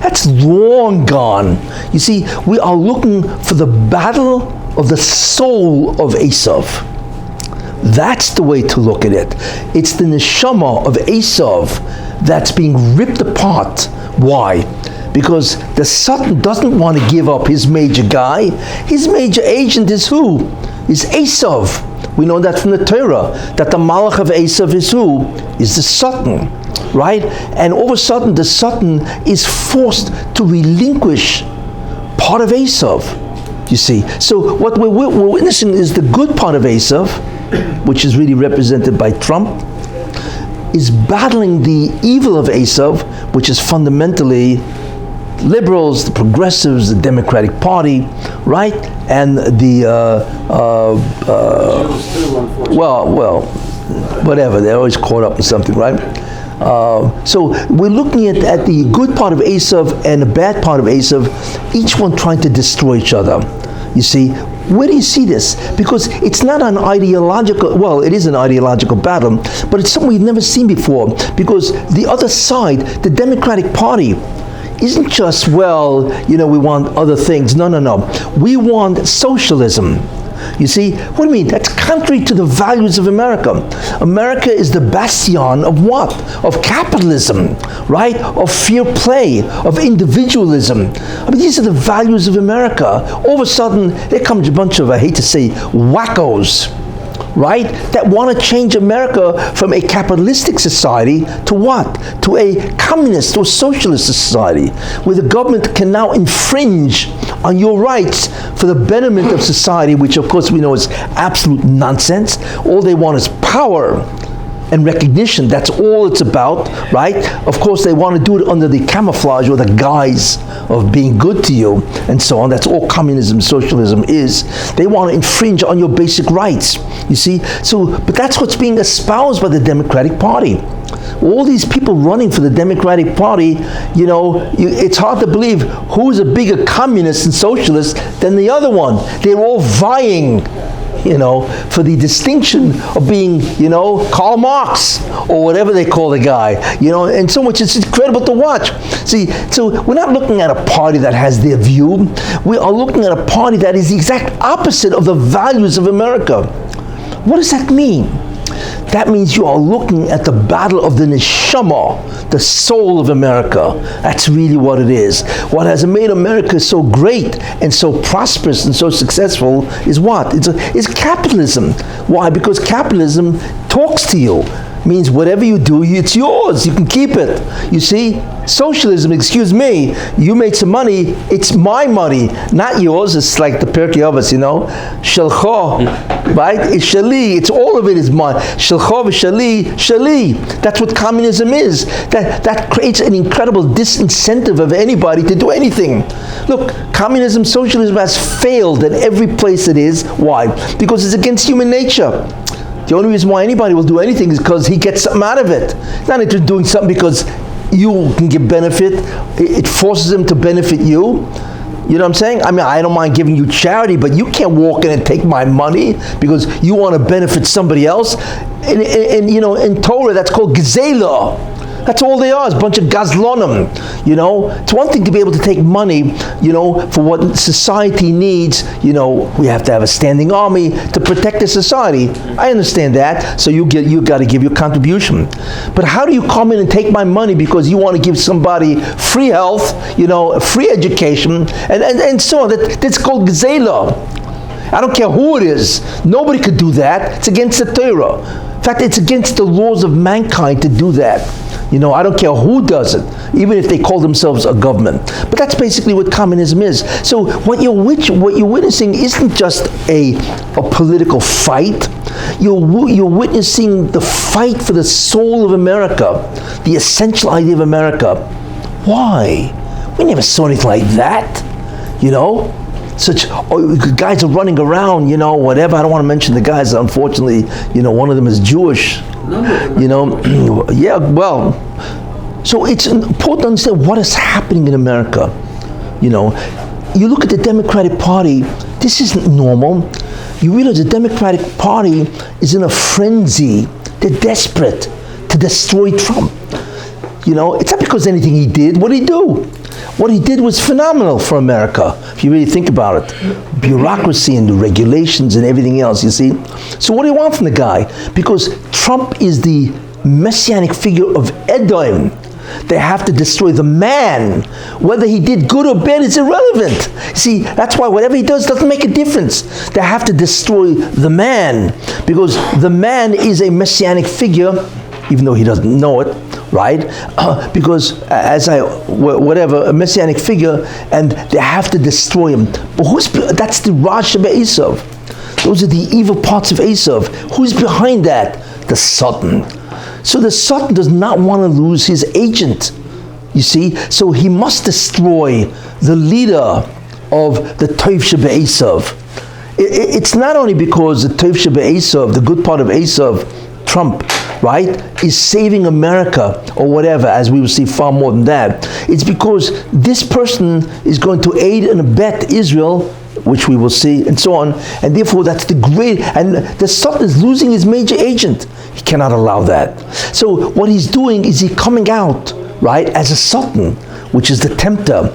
That's long gone. You see, we are looking for the battle of the soul of Esav. That's the way to look at it. It's the neshama of Esav that's being ripped apart. Why? Because the Satan doesn't want to give up his major guy. His major agent is who? Is Esav. We know that from the Torah, that the Malach of Esav is who? Is the Satan. Right? And all of a sudden, the Satan is forced to relinquish part of Esav. You see? So what we're witnessing is the good part of Esav, which is really represented by Trump, is battling the evil of Esav, which is fundamentally liberals, the progressives, the Democratic Party, right? And the well, whatever. They're always caught up in something, right? So we're looking at the good part of Esav and the bad part of Esav, each one trying to destroy each other. You see, where do you see this? Because it's not an ideological, well, it is an ideological battle, but it's something we've never seen before. Because the other side, the Democratic Party, isn't just, well, we want other things. No. We want socialism. You see, what do you mean? That's contrary to the values of America. America is the bastion of what? Of capitalism, right? Of fair play, of individualism. I mean, these are the values of America. All of a sudden, there comes a bunch of, I hate to say, wackos, right? That want to change America from a capitalistic society to what? To a communist or socialist society, where the government can now infringe on your rights for the betterment of society, which of course we know is absolute nonsense. All they want is power and recognition. That's all it's about, right? Of course, they want to do it under the camouflage or the guise of being good to you and so on. That's all communism, socialism is. They want to infringe on your basic rights, you see? But that's what's being espoused by the Democratic Party. All these people running for the Democratic Party, it's hard to believe who's a bigger communist and socialist than the other one. They're all vying, for the distinction of being, Karl Marx, or whatever they call the guy, and so much, it's incredible to watch. See, so we're not looking at a party that has their view. We are looking at a party that is the exact opposite of the values of America. What does that mean? That means you are looking at the battle of the neshama, the soul of America. That's really what it is. What has made America so great and so prosperous and so successful is what? It's capitalism. Why? Because capitalism talks to you. Means whatever you do, it's yours. You can keep it. You see? Socialism, excuse me, you made some money, it's my money, not yours. It's like the Pirkei Avos, Shelcho, right? It's Shali. It's all of it is mine. Shelcho Shali. That's what communism is. That creates an incredible disincentive of anybody to do anything. Look, communism, socialism has failed at every place it is. Why? Because it's against human nature. The only reason why anybody will do anything is because he gets something out of it. Not into doing something because you can give benefit. It forces him to benefit you. You know what I'm saying? I mean, I don't mind giving you charity, but you can't walk in and take my money because you want to benefit somebody else. In Torah, that's called gezela. That's all they are, is a bunch of gazlonim, It's one thing to be able to take money, for what society needs. We have to have a standing army to protect the society. I understand that, so you got to give your contribution. But how do you come in and take my money because you want to give somebody free health, free education, and so on? That's called gezela. I don't care who it is. Nobody could do that. It's against the Torah. In fact, it's against the laws of mankind to do that. I don't care who does it, even if they call themselves a government. But that's basically what communism is. So what you're witnessing isn't just a political fight. You're witnessing the fight for the soul of America, the essential idea of America. Why? We never saw anything like that, Such guys are running around, whatever. I don't want to mention the guys. Unfortunately, one of them is Jewish. Yeah, well. So it's important to understand what is happening in America. You look at the Democratic Party. This isn't normal. You realize the Democratic Party is in a frenzy. They're desperate to destroy Trump. It's not because anything he did. What did he do? What he did was phenomenal for America, if you really think about it. Bureaucracy and the regulations and everything else, you see? So what do you want from the guy? Because Trump is the messianic figure of Edom. They have to destroy the man. Whether he did good or bad is irrelevant. See, that's why whatever he does doesn't make a difference. They have to destroy the man, because the man is a messianic figure, even though he doesn't know it, right? Because a messianic figure, and they have to destroy him. But that's the Rasha Esav. Those are the evil parts of Esav. Who's behind that? The Satan. So the Satan does not want to lose his agent, you see? So he must destroy the leader of the Tov Sheba Esav. It's not only because the Tov Sheba Esav, the good part of Esav, Trump, right, is saving America or whatever, as we will see far more than that. It's because this person is going to aid and abet Israel, which we will see, and so on, and therefore that's the great, and the Satan is losing his major agent. He cannot allow that. So what he's doing is he's coming out, right, as a Satan, which is the tempter.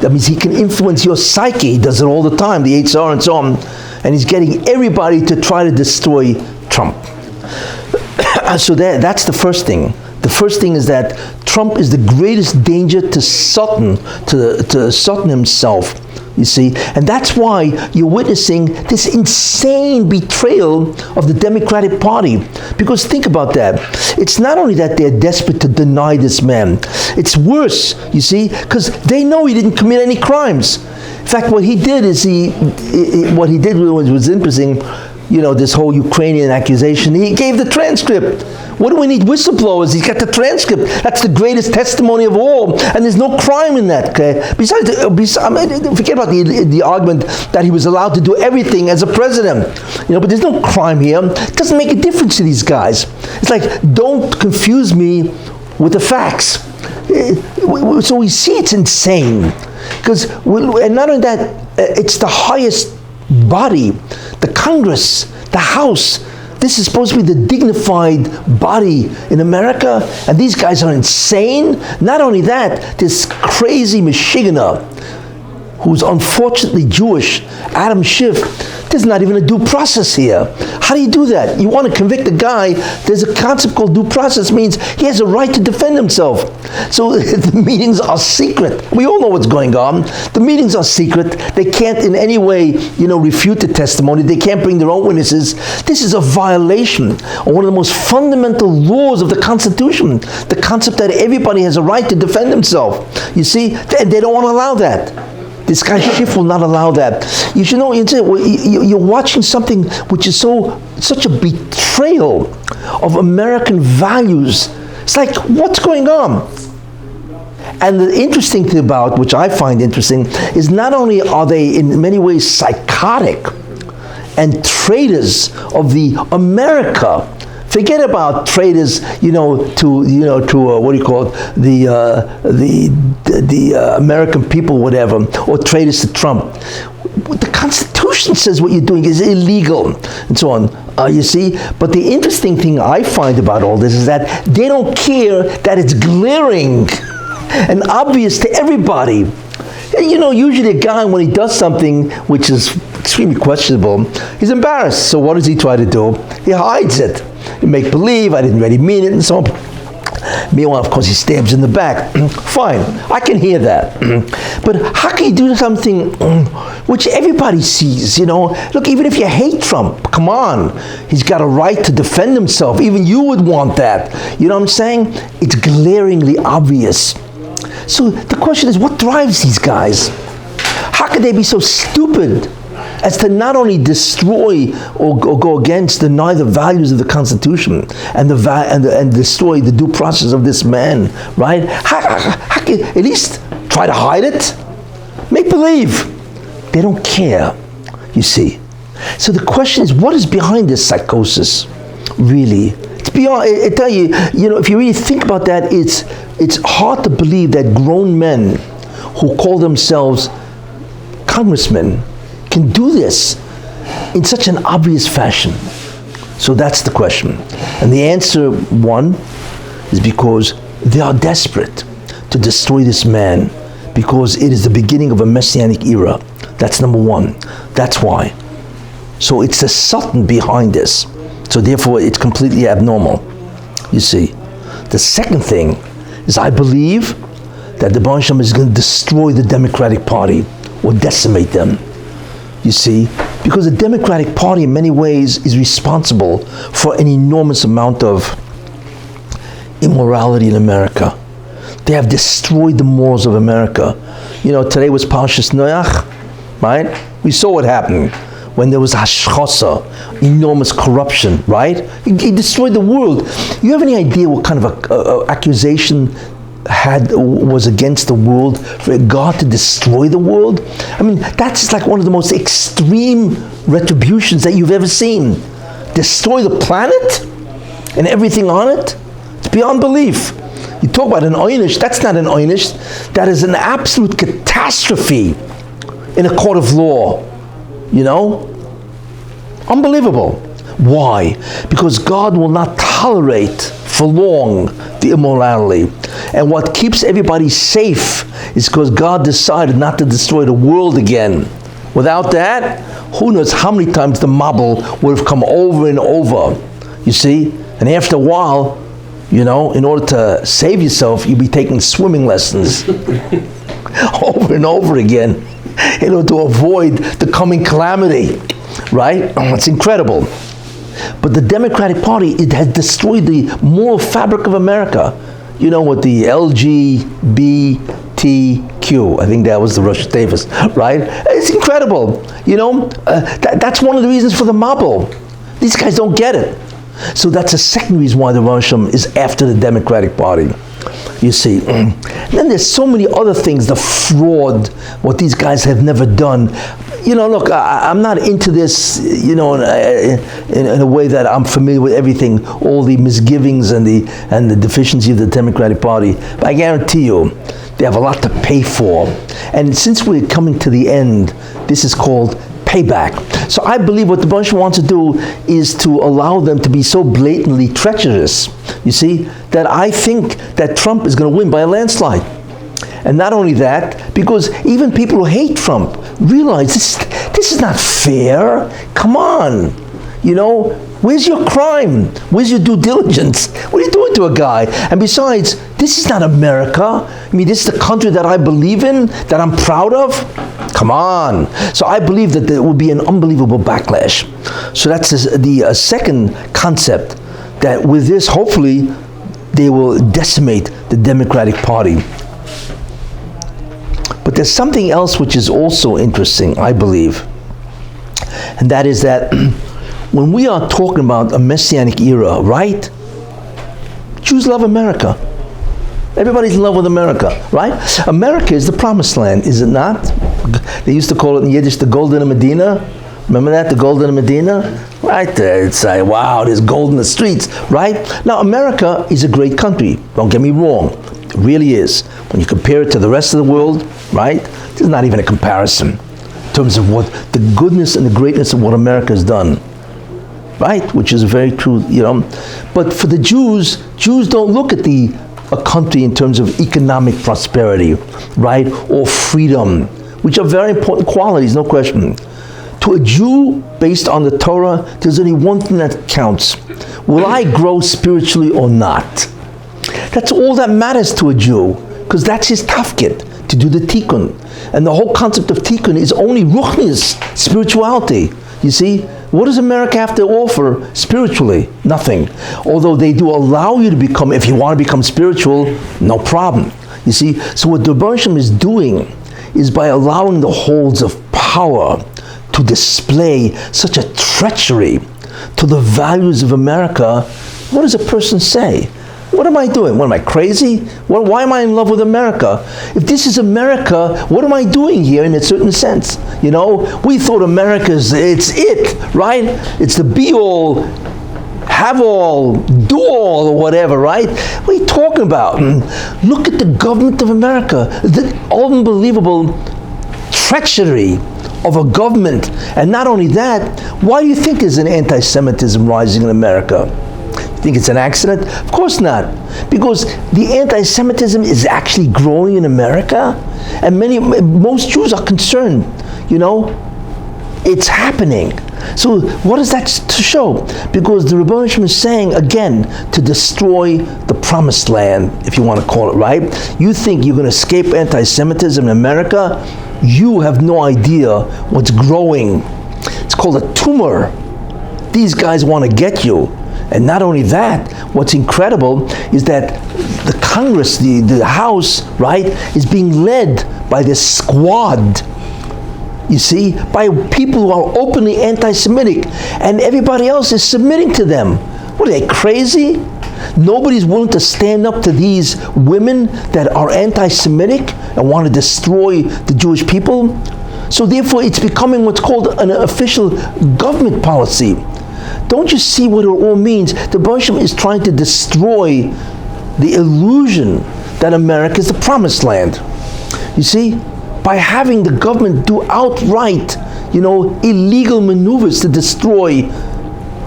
That means he can influence your psyche. He does it all the time, the HR and so on, and he's getting everybody to try to destroy Trump. So that's the first thing. The first thing is that Trump is the greatest danger to Satan, to Satan himself, you see. And that's why you're witnessing this insane betrayal of the Democratic Party. Because think about that. It's not only that they're desperate to deny this man. It's worse, you see, because they know he didn't commit any crimes. In fact, what he did was interesting. This whole Ukrainian accusation, he gave the transcript. What do we need whistleblowers? He's got the transcript. That's the greatest testimony of all. And there's no crime in that, okay? Besides, forget about the argument that he was allowed to do everything as a president. But there's no crime here. It doesn't make a difference to these guys. It's like, don't confuse me with the facts. So we see it's insane. And not only that, it's the highest body, the Congress, the House. This is supposed to be the dignified body in America, and these guys are insane. Not only that, this crazy Michiganer, who's unfortunately Jewish, Adam Schiff, there's not even a due process here. How do you do that? You want to convict a guy, there's a concept called due process, means he has a right to defend himself. So the meetings are secret. We all know what's going on. The meetings are secret. They can't in any way, refute the testimony. They can't bring their own witnesses. This is a violation of one of the most fundamental laws of the Constitution, the concept that everybody has a right to defend himself. You see, they don't want to allow that. This guy Schiff will not allow that. You should know, you're watching something which is such a betrayal of American values. It's like, what's going on? And the interesting thing about, which I find interesting, is not only are they in many ways psychotic and traitors of the America. Forget about traitors, to what do you call it, the American people, whatever, or traitors to Trump. The Constitution says what you're doing is illegal, and so on. You see, but the interesting thing I find about all this is that they don't care that it's glaring and obvious to everybody. Usually a guy, when he does something which is extremely questionable, he's embarrassed. So what does he try to do? He hides it. You make believe, I didn't really mean it, and so on. Meanwhile, of course, he stabs in the back. Fine, I can hear that. But how can you do something which everybody sees, Look, even if you hate Trump, come on. He's got a right to defend himself. Even you would want that. You know what I'm saying? It's glaringly obvious. So the question is, what drives these guys? How could they be so stupid as to not only destroy or go against, deny the values of the Constitution and destroy the due process of this man, right? How can, at least try to hide it? Make believe. They don't care, you see. So the question is, what is behind this psychosis, really? It's beyond, I tell you, if you really think about that, it's hard to believe that grown men who call themselves congressmen can do this in such an obvious fashion. So that's the question. And the answer, one, is because they are desperate to destroy this man, because it is the beginning of a messianic era. That's number one. That's why. So it's the Satan behind this. So therefore it's completely abnormal, you see. The second thing is, I believe that the Baruch Hashem is going to destroy the Democratic Party or decimate them. You see, because the Democratic Party in many ways is responsible for an enormous amount of immorality in America. They have destroyed the morals of America. Today was Parshas Noach, right? We saw what happened when there was hashchasa, enormous corruption, right? He destroyed the world. You have any idea what kind of a accusation was against the world for God to destroy the world? I mean, that's like one of the most extreme retributions that you've ever seen. Destroy the planet and everything on it? It's beyond belief. You talk about an oynish, that's not an oynish. That is an absolute catastrophe in a court of law. Unbelievable. Why? Because God will not tolerate for long the immorality. And what keeps everybody safe is because God decided not to destroy the world again. Without that, who knows how many times the mabul would have come over and over. You see? And after a while, in order to save yourself, you'd be taking swimming lessons over and over again in order to avoid the coming calamity. Right? It's incredible. But the Democratic Party, it has destroyed the moral fabric of America. With the LGBTQ, I think that was the Rosh Davis, right? It's incredible. That's one of the reasons for the mabul. These guys don't get it. So that's the second reason why the Rosh is after the Democratic Party. You see. And then there's so many other things, the fraud, what these guys have never done. Look, I'm not into this, in a way that I'm familiar with everything, all the misgivings and the deficiency of the Democratic Party. But I guarantee you, they have a lot to pay for. And since we're coming to the end, this is called payback. So I believe what the Baruch wants to do is to allow them to be so blatantly treacherous, you see, that I think that Trump is going to win by a landslide. And not only that, because even people who hate Trump realize this is not fair. Come on. Where's your crime? Where's your due diligence? What are you doing to a guy? And besides, this is not America. I mean, this is the country that I believe in, that I'm proud of. Come on. So I believe that there will be an unbelievable backlash. So that's the second concept, that with this, hopefully, they will decimate the Democratic Party. But there's something else which is also interesting, I believe. And that is that when we are talking about a messianic era, right? Jews love America. Everybody's in love with America, right? America is the promised land, is it not? They used to call it in Yiddish the Golden Medina. Remember that, the Golden Medina? Right there, it's like, wow, there's gold in the streets, right? Now, America is a great country, don't get me wrong. It really is. When you compare it to the rest of the world, right? There's not even a comparison in terms of what the goodness and the greatness of what America has done, right? Which is very true, But for the Jews don't look at a country in terms of economic prosperity, right? Or freedom, which are very important qualities, no question. To a Jew, based on the Torah, there's only one thing that counts. Will I grow spiritually or not? That's all that matters to a Jew, because that's his tafkid, to do the tikkun. And the whole concept of tikkun is only ruchnius, spirituality. You see, what does America have to offer spiritually? Nothing. Although they do allow you to become, if you want to become spiritual, no problem. You see, so what the Rebbe is doing is by allowing the holds of power to display such a treachery to the values of America. What does a person say? What am I doing? What am I, crazy? Why am I in love with America? If this is America, what am I doing here in a certain sense? You know, we thought America's, it's it, right? It's the be-all, have-all, do-all, or whatever, right? What are you talking about? Look at the government of America, the unbelievable treachery of a government. And not only that, why do you think there's an anti-Semitism rising in America? You think it's an accident? Of course not. Because the anti-Semitism is actually growing in America, and most Jews are concerned, you know, it's happening. So what is that to show? Because the Rebbe is saying, again, to destroy the promised land, if you want to call it, right? You think you're going to escape anti-Semitism in America? You have no idea what's growing. It's called a tumor. These guys want to get you. And not only that, what's incredible is that the Congress, the House, right, is being led by this squad, you see, by people who are openly anti-Semitic, and everybody else is submitting to them. What are they, crazy? Nobody's willing to stand up to these women that are anti-Semitic and want to destroy the Jewish people. So therefore it's becoming what's called an official government policy. Don't you see what it all means? The Rebbe is trying to destroy the illusion that America is the promised land. You see, by having the government do outright, you know, illegal maneuvers to destroy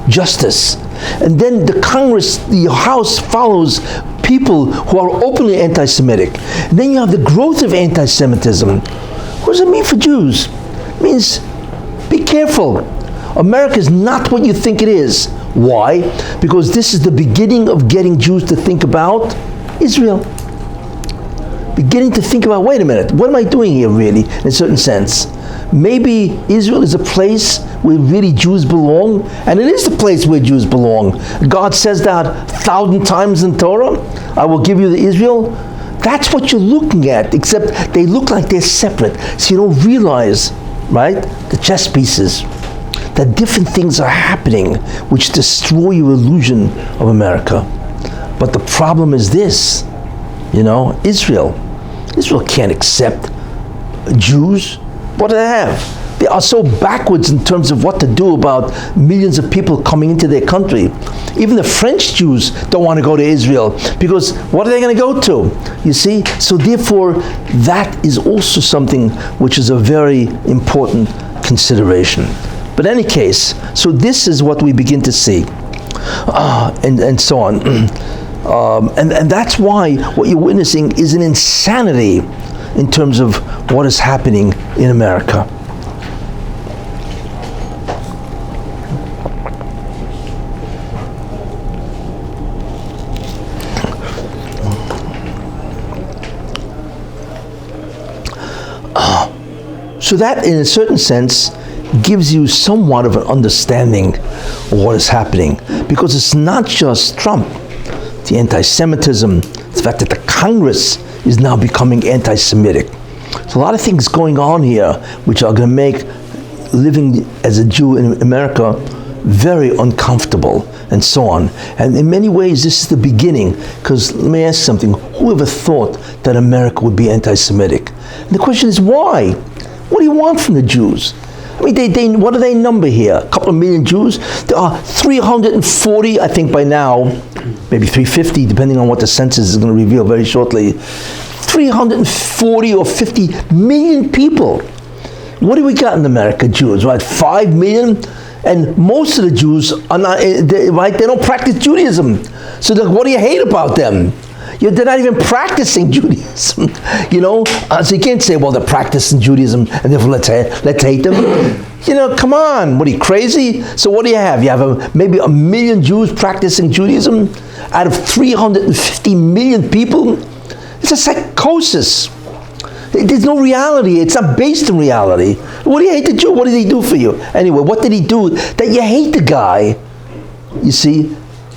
justice. And then the Congress, the House follows people who are openly anti-Semitic. And then you have the growth of anti-Semitism. What does it mean for Jews? It means, be careful. America is not what you think it is. Why? Because this is the beginning of getting Jews to think about Israel. Beginning to think about, wait a minute, what am I doing here really, in a certain sense? Maybe Israel is a place where really Jews belong, and it is the place where Jews belong. God says that 1,000 times in Torah, I will give you the Israel. That's what you're looking at, except they look like they're separate. So you don't realize, right, the chess pieces, that different things are happening which destroy your illusion of America. But the problem is this, you know, Israel can't accept Jews. What do they have? They are so backwards in terms of what to do about millions of people coming into their country. Even the French Jews don't want to go to Israel, because what are they going to go to? You see? So therefore, that is also something which is a very important consideration. But in any case, so this is what we begin to see, and so on. And that's why what you're witnessing is an insanity in terms of what is happening in America. So that, in a certain sense, gives you somewhat of an understanding of what is happening. Because it's not just Trump, the anti-Semitism, the fact that the Congress is now becoming anti-Semitic. There's a lot of things going on here which are going to make living as a Jew in America very uncomfortable, and so on. And in many ways, this is the beginning, because let me ask something. Who ever thought that America would be anti-Semitic? And the question is, why? What do you want from the Jews? I mean, what do they number here? A couple of million Jews? There are 340, I think by now, maybe 350, depending on what the census is going to reveal very shortly. 340 or 50 million people. What do we got in America, Jews, right? 5 million? And most of the Jews are not, right? They don't practice Judaism. So what do you hate about them? They're not even practicing Judaism. So you can't say, well, they're practicing Judaism and therefore let's hate them. Come on, what are you, crazy? So what do you have? You have maybe 1 million Jews practicing Judaism out of 350 million people? It's a psychosis. There's no reality. It's not based in reality. What do you hate the Jew? What did he do for you? Anyway, what did he do that you hate the guy? You see?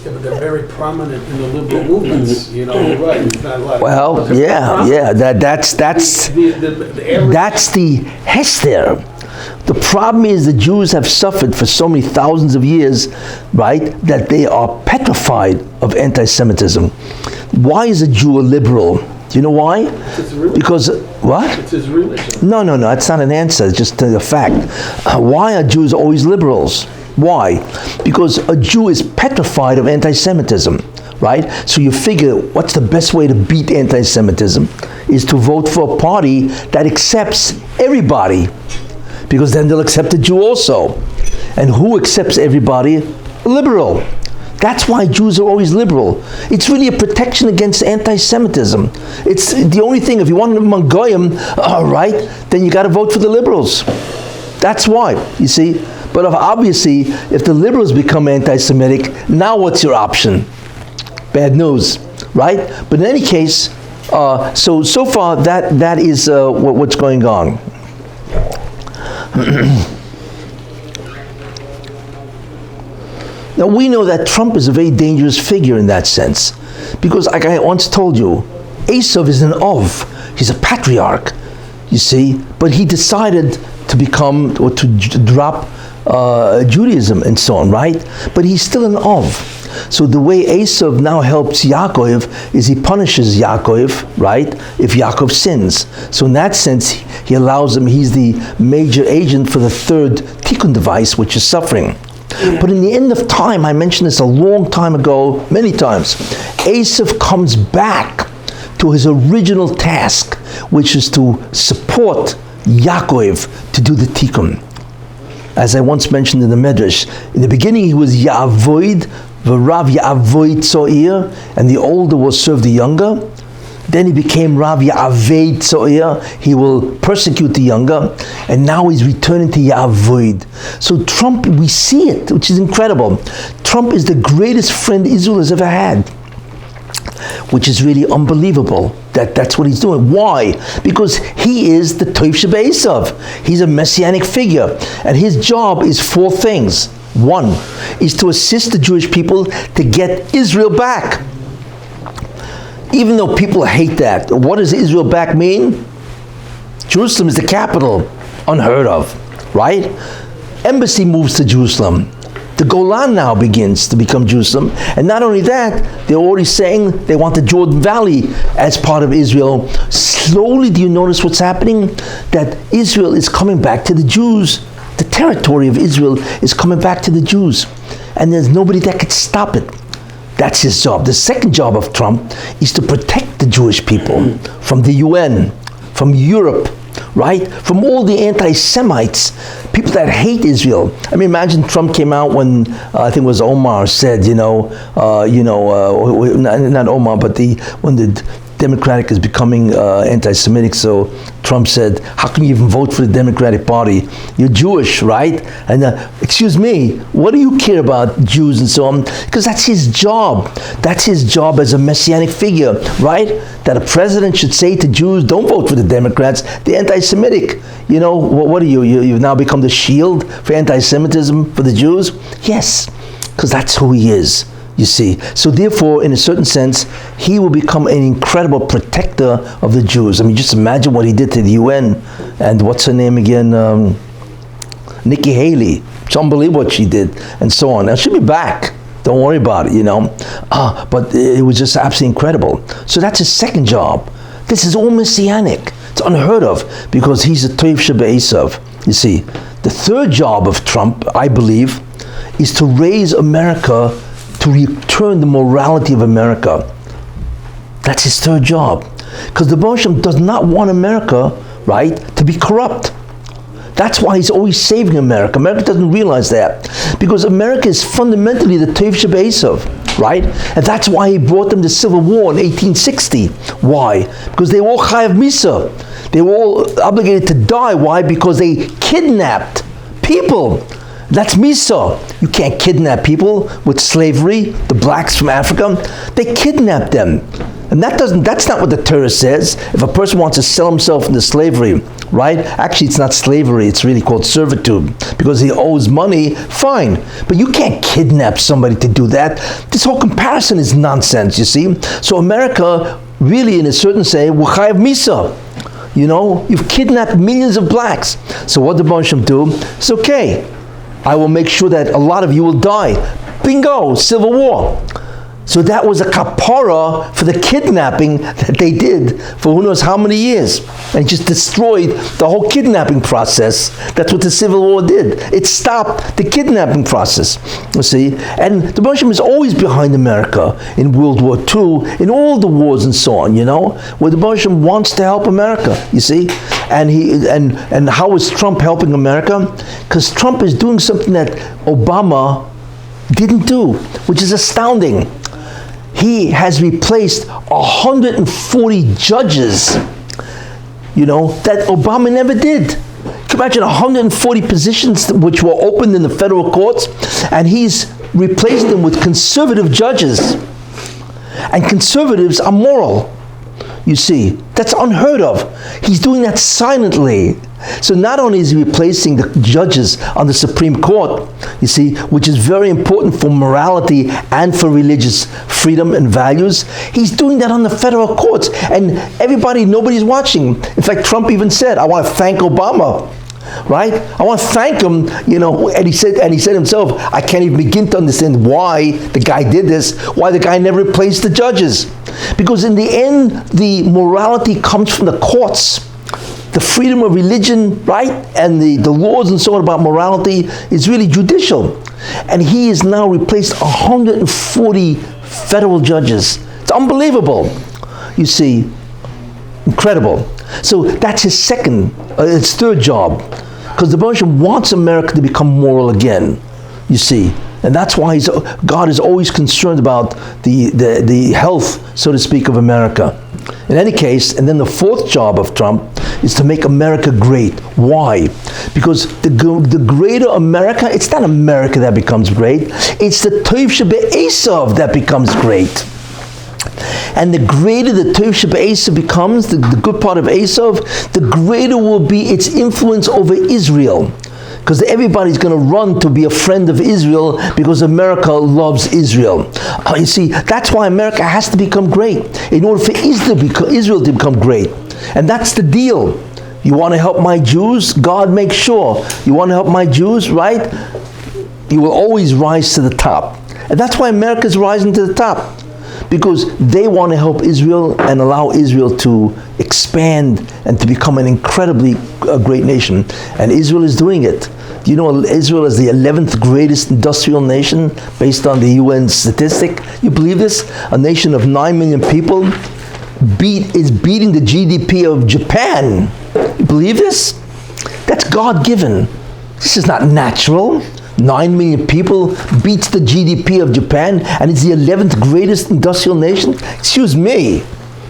Yeah, but they're very prominent in the liberal movements. You're right. It's not a lot Well, yeah. That's the hester. The problem is the Jews have suffered for so many thousands of years, right, that they are petrified of anti-Semitism. Why is a Jew a liberal? Do you know why? It's his religion. Because, what? It's his religion. No, that's not an answer, it's just a fact. Why are Jews always liberals? Why? Because a Jew is petrified of anti-Semitism, right? So you figure, what's the best way to beat anti-Semitism? Is to vote for a party that accepts everybody. Because then they'll accept the Jew also. And who accepts everybody? Liberal. That's why Jews are always liberal. It's really a protection against anti-Semitism. It's the only thing, if you want to live among Goyim, right, then you got to vote for the liberals. That's why, you see. But obviously, if the liberals become anti-Semitic, now what's your option? Bad news, right? But in any case, so far that is what's going on. Now we know that Trump is a very dangerous figure in that sense, because like I once told you, Esav is an Ov. He's a patriarch, you see, but he decided to become or to drop Judaism and so on, right? But he's still an Ov. So the way Esav now helps Yaakov is he punishes Yaakov, right, if Yaakov sins. So in that sense, he allows him, he's the major agent for the third tikkun device, which is suffering. But in the end of time, I mentioned this a long time ago, many times, Esav comes back to his original task, which is to support Yaakov to do the tikkun. As I once mentioned in the Medrash, in the beginning he was Ya'avoid, V'Rav Ya'avoid Tzo'ir, and the older will serve the younger. Then he became Rav Ya'avoid Tzo'ir, he will persecute the younger, and now he's returning to Ya'avoid. So Trump, we see it, which is incredible. Trump is the greatest friend Israel has ever had, which is really unbelievable. That's what he's doing. Why? Because he is the Toiv Shebe'esav. He's a messianic figure, and his job is 4 things. 1 is to assist the Jewish people to get Israel back. Even though people hate that. What does Israel back mean? Jerusalem is the capital. Unheard of, right? Embassy moves to Jerusalem. The Golan now begins to become Jerusalem. And not only that, they're already saying they want the Jordan Valley as part of Israel. Slowly, do you notice what's happening? That Israel is coming back to the Jews. The territory of Israel is coming back to the Jews. And there's nobody that could stop it. That's his job. The second job of Trump is to protect the Jewish people from the UN, from Europe, right? From all the anti-Semites, people that hate Israel. I mean, imagine Trump came out when, I think it was Omar said, not Omar, but when the Democratic is becoming anti-Semitic, so Trump said, how can you even vote for the Democratic Party? You're Jewish, right? And excuse me, what do you care about Jews and so on? Because that's his job. That's his job as a messianic figure, right? That a president should say to Jews, don't vote for the Democrats, they're anti-Semitic. What are you? You've now become the shield for anti-Semitism for the Jews? Yes, because that's who he is. You see, so therefore, in a certain sense, he will become an incredible protector of the Jews. I mean, just imagine what he did to the UN, and what's her name again? Nikki Haley. It's unbelievable what she did, and so on. Now she'll be back. Don't worry about it, But it was just absolutely incredible. So that's his second job. This is all messianic. It's unheard of because he's a Toiv Shebe'esav. You see, the third job of Trump, I believe, is to raise America, to return the morality of America. That's his third job. Because the Moshe does not want America, right, to be corrupt. That's why he's always saving America. America doesn't realize that. Because America is fundamentally the Toiv Shebe'esav. right? And that's why he brought them to civil war in 1860. Why? Because they were all chayav misa. They were all obligated to die. Why? Because they kidnapped people. That's misa. You can't kidnap people with slavery, the blacks from Africa. They kidnapped them. And that's not what the Torah says. If a person wants to sell himself into slavery, right? Actually, it's not slavery, it's really called servitude. Because he owes money, fine. But you can't kidnap somebody to do that. This whole comparison is nonsense, you see? So America, really in a certain say, will chayav misa. You know, you've kidnapped millions of blacks. So what did Moshe do? It's okay. I will make sure that a lot of you will die. Bingo, civil war. So that was a kapara for the kidnapping that they did for who knows how many years. And just destroyed the whole kidnapping process. That's what the Civil War did. It stopped the kidnapping process, you see. And the Moshe is always behind America in World War II, in all the wars and so on, you know, where the Moshe wants to help America, you see. And how is Trump helping America? Because Trump is doing something that Obama didn't do, which is astounding. He has replaced 140 judges, you know, that Obama never did. Can you imagine 140 positions which were opened in the federal courts, and he's replaced them with conservative judges. And conservatives are moral, you see. That's unheard of. He's doing that silently. So not only is he replacing the judges on the Supreme Court, you see, which is very important for morality and for religious freedom and values, he's doing that on the federal courts. And nobody's watching. In fact, Trump even said, I want to thank Obama. Right? I want to thank him, you know, and he said himself, I can't even begin to understand why the guy did this, why the guy never replaced the judges. Because in the end, the morality comes from the courts. The freedom of religion, right, and the laws and so on about morality is really judicial. And he has now replaced 140 federal judges. It's unbelievable. You see, incredible. So that's his third job. Because the Moshe wants America to become moral again, you see. And that's why God is always concerned about the health, so to speak, of America. In any case, and then the fourth job of Trump is to make America great. Why? Because the greater America, it's not America that becomes great, it's the Tov Shebe'esav that becomes great. And the greater the Tov Shebe'esav becomes, the good part of Esav, the greater will be its influence over Israel. Because everybody's going to run to be a friend of Israel because America loves Israel. You see, that's why America has to become great in order for Israel to become great. And that's the deal. You want to help my Jews? God makes sure. You want to help my Jews, right? You will always rise to the top. And that's why America's rising to the top. Because they want to help Israel and allow Israel to expand and to become an incredibly great nation. And Israel is doing it. Do you know Israel is the 11th greatest industrial nation based on the UN statistic? You believe this? A nation of 9 million people is beating the GDP of Japan. You believe this? That's God-given. This is not natural. 9 million people beats the GDP of Japan, and it's the 11th greatest industrial nation. Excuse me,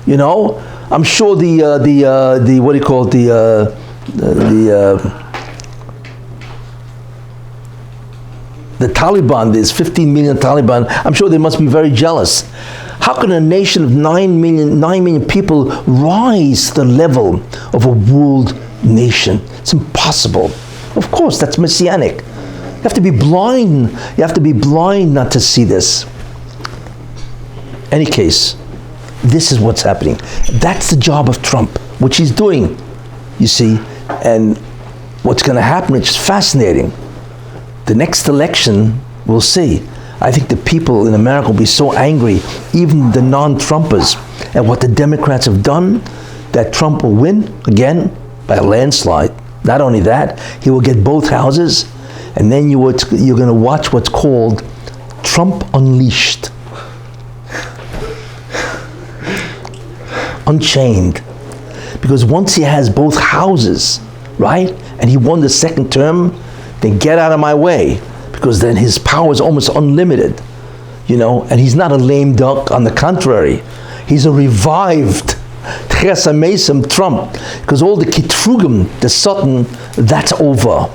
you know. I'm sure the what do you call it, the Taliban. There's 15 million Taliban. I'm sure they must be very jealous. How can a nation of 9 million people rise to the level of a world nation? It's impossible. Of course, that's messianic. You have to be blind. You have to be blind not to see this. Any case, this is what's happening. That's the job of Trump, which he's doing, you see. And what's going to happen, it's fascinating. The next election, we'll see. I think the people in America will be so angry, even the non-Trumpers, at what the Democrats have done, that Trump will win again by a landslide. Not only that, he will get both houses. And then you're going to watch what's called Trump Unleashed. Unchained. Because once he has both houses, right, and he won the second term, then get out of my way. Because then his power is almost unlimited. and he's not a lame duck. On the contrary, he's a revived Kessin Trump, because all the Kitrugim, the Sutton, that's over.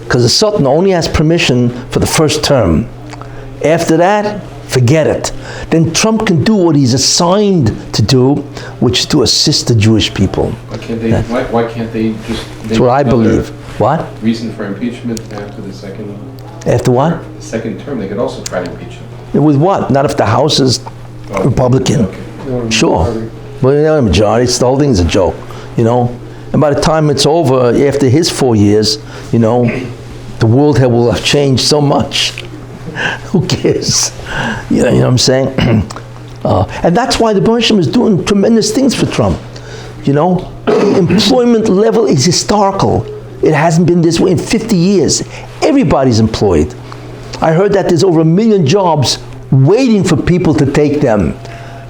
Because the Sutton only has permission for the first term. After that, forget it. Then Trump can do what he's assigned to do, which is to assist the Jewish people. Why can't they just make That's what I believe. What? reason for impeachment after the second After what? the second term? They could also try to impeach him. With what? Not if the House is Republican. Okay. Sure. But the majority, the whole thing is a joke, And by the time it's over, after his 4 years, the world will have changed so much. Who cares? You know what I'm saying? And that's why the Bershom is doing tremendous things for Trump. Employment level is historical. It hasn't been this way in 50 years. Everybody's employed. I heard that there's over 1 million jobs waiting for people to take them.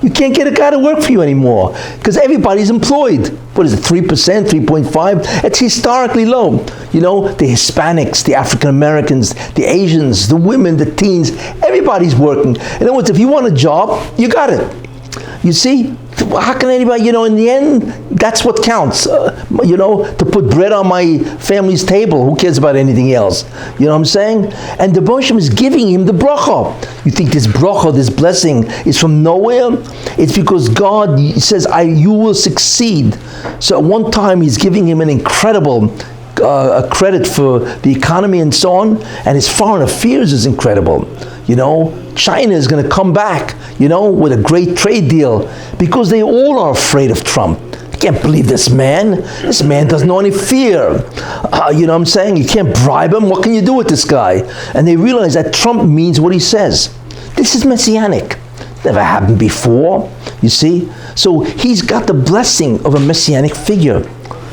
You can't get a guy to work for you anymore because everybody's employed. What is it, 3%, 3.5? It's historically low. The Hispanics, the African Americans, the Asians, the women, the teens, everybody's working. In other words, if you want a job, you got it. You see? How can anybody, in the end, that's what counts. To put bread on my family's table. Who cares about anything else? You know what I'm saying? And the Bershom is giving him the bracha. You think this bracha, this blessing, is from nowhere? It's because God says, you will succeed. So at one time, he's giving him an incredible credit for the economy and so on. And his foreign affairs is incredible. China is going to come back, with a great trade deal because they all are afraid of Trump. I can't believe this man. This man doesn't know any fear. You know what I'm saying? You can't bribe him. What can you do with this guy? And they realize that Trump means what he says. This is messianic. Never happened before, you see? So he's got the blessing of a messianic figure.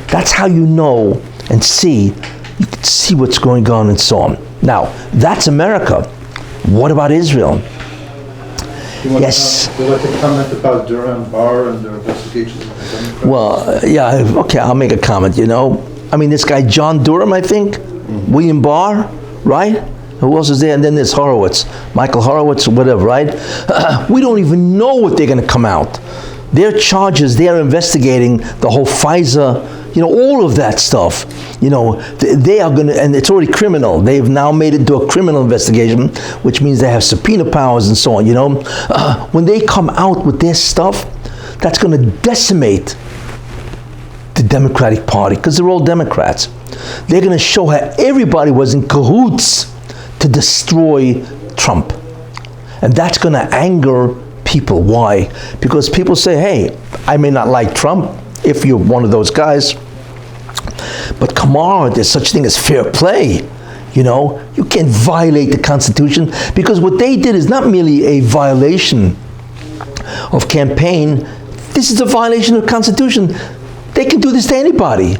That's how you know and see. You can see what's going on and so on. Now, that's America. What about Israel? Yes. Would you like to comment about Durham Barr and their investigation of the Democrats? Well, yeah, okay, I'll make a comment, this guy, John Durham, I think, William Barr, right? Who else is there? And then there's Horowitz, Michael Horowitz, or whatever, right? We don't even know what they're going to come out. Their charges, they are investigating the whole Pfizer, all of that stuff. They are going to, and it's already criminal. They've now made it into a criminal investigation, which means they have subpoena powers and so on, When they come out with their stuff, that's going to decimate the Democratic Party, because they're all Democrats. They're going to show how everybody was in cahoots to destroy Trump. And that's going to anger people. Why? Because people say, hey, I may not like Trump, if you're one of those guys, but come on, there's such thing as fair play. You can't violate the Constitution, because what they did is not merely a violation of campaign. This is a violation of the Constitution. They can do this to anybody.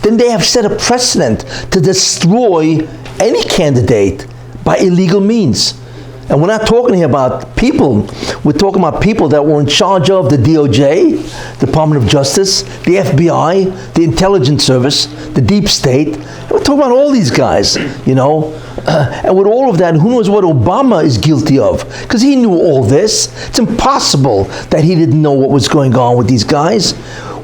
Then they have set a precedent to destroy any candidate by illegal means. And we're not talking here about people. We're talking about people that were in charge of the DOJ, Department of Justice, the FBI, the Intelligence Service, the Deep State. And we're talking about all these guys, And with all of that, who knows what Obama is guilty of? Because he knew all this. It's impossible that he didn't know what was going on with these guys.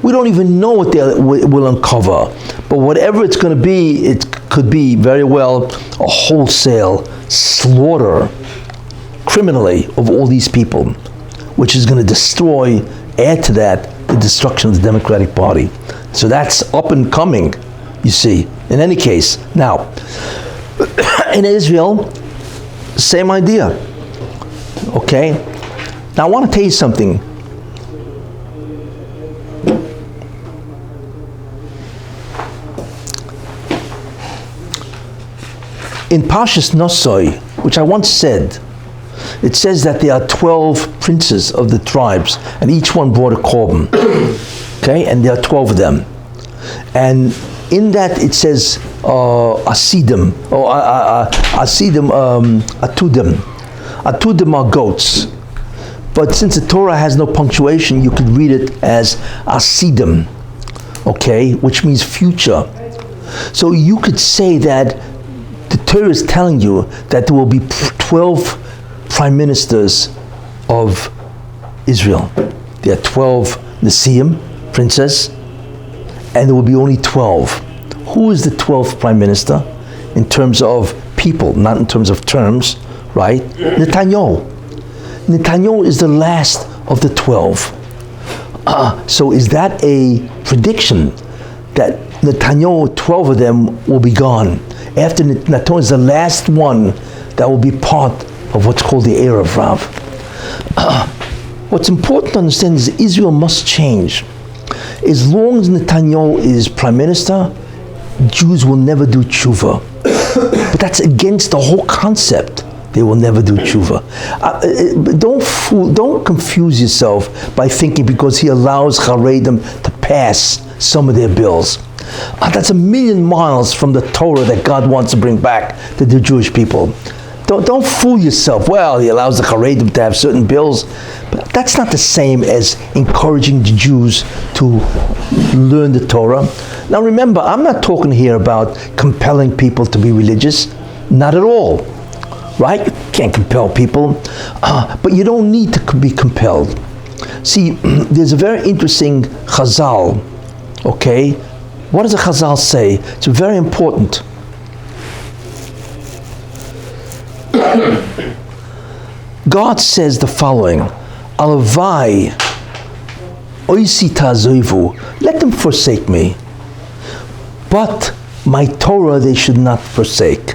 We don't even know what they will uncover. But whatever it's going to be, it could be very well a wholesale slaughter criminally of all these people, which is going to destroy, add to that, the destruction of the Democratic Party. So that's up and coming, you see. In any case, now, in Israel, same idea. Okay? Now I want to tell you something. In Parshas Nosoi, which I once said, it says that there are 12 princes of the tribes, and each one brought a korban. Okay, and there are 12 of them. And in that it says asidim, or asidim, atudim. Atudim are goats. But since the Torah has no punctuation, you could read it as asidim, okay, which means future. So you could say that the Torah is telling you that there will be 12 prime ministers of Israel. There are 12 Nesiim, princes, and there will be only 12. Who is the 12th prime minister in terms of people, not in terms of terms, right? Netanyahu. Netanyahu is the last of the 12. So is that a prediction that Netanyahu, 12 of them will be gone? After Netanyahu is the last one that will be part of what's called the Erev Rav. What's important to understand is Israel must change. As long as Netanyahu is prime minister, Jews will never do tshuva. But that's against the whole concept. They will never do tshuva. Don't confuse yourself by thinking because he allows Haredim to pass some of their bills. That's a million miles from the Torah that God wants to bring back to the Jewish people. Don't fool yourself. Well, he allows the Haredim to have certain bills, but that's not the same as encouraging the Jews to learn the Torah. Now remember, I'm not talking here about compelling people to be religious. Not at all. Right? You can't compel people. But you don't need to be compelled. See, there's a very interesting chazal. Okay? What does a chazal say? It's very important. God says the following: Alavai oisi tazoivu, let them forsake me, but my Torah they should not forsake.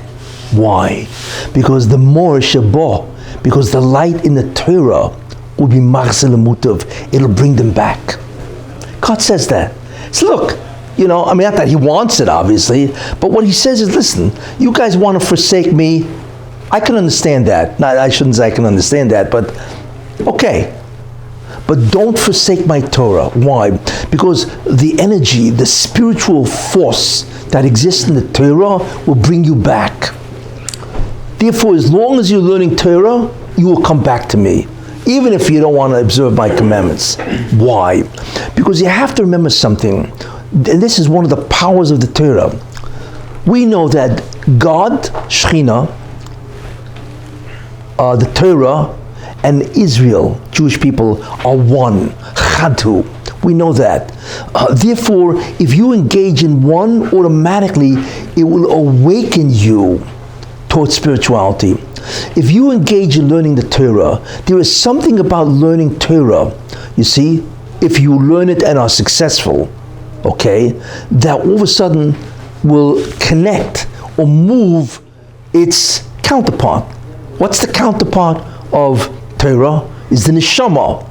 Why? Because the more shabo, because the light in the Torah will be machzil mutav, it'll bring them back. God says that. So look, not that he wants it obviously, but what he says is, listen, you guys want to forsake me. I can understand that. Now, I shouldn't say I can understand that, but okay. But don't forsake my Torah. Why? Because the energy, the spiritual force that exists in the Torah will bring you back. Therefore, as long as you're learning Torah, you will come back to me, even if you don't want to observe my commandments. Why? Because you have to remember something, and this is one of the powers of the Torah. We know that God, Shekhinah, the Torah, and Israel, Jewish people, are one. Chadu. We know that. Therefore, if you engage in one, automatically it will awaken you towards spirituality. If you engage in learning the Torah, there is something about learning Torah, you see, if you learn it and are successful, okay, that all of a sudden will connect or move its counterpart. What's the counterpart of Torah? Is the neshama,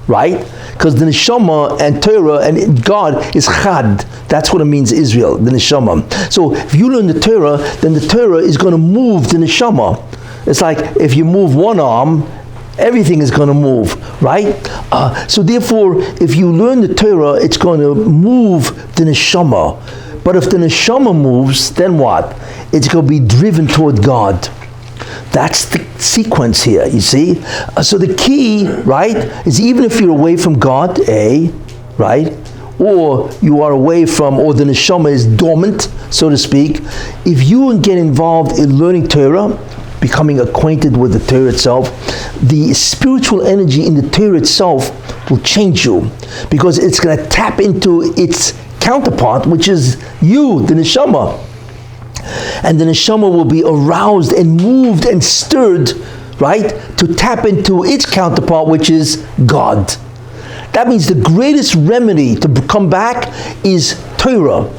right? Because the neshama and Torah and God is chad. That's what it means, Israel, the neshama. So if you learn the Torah, then the Torah is going to move the neshama. It's like if you move one arm, everything is going to move, right? So therefore, if you learn the Torah, it's going to move the neshama. But if the neshama moves, then what? It's going to be driven toward God. That's the sequence here, you see? So the key, right, is even if you're away from God, right, or you are away from, or the neshama is dormant, so to speak, if you get involved in learning Torah, becoming acquainted with the Torah itself, the spiritual energy in the Torah itself will change you, because it's going to tap into its counterpart, which is you, the neshama. And the neshama will be aroused and moved and stirred, right, to tap into its counterpart, which is God. That means the greatest remedy to come back is Torah.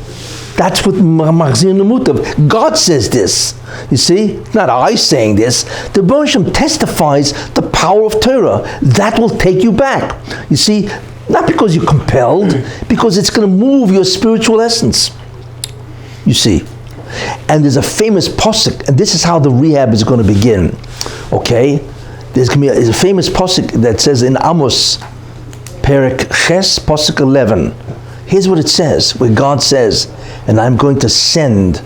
That's what Machzir Nemutav. God says this. You see, not I saying this. The Baruch Hashem testifies the power of Torah. That will take you back. You see, not because you're compelled, because it's going to move your spiritual essence. You see. And there's a famous pasuk, and this is how the rehab is going to begin. Okay? There's going to be a famous pasuk that says in Amos, Perek Ches, pasuk 11. Here's what it says, where God says, and I'm going to send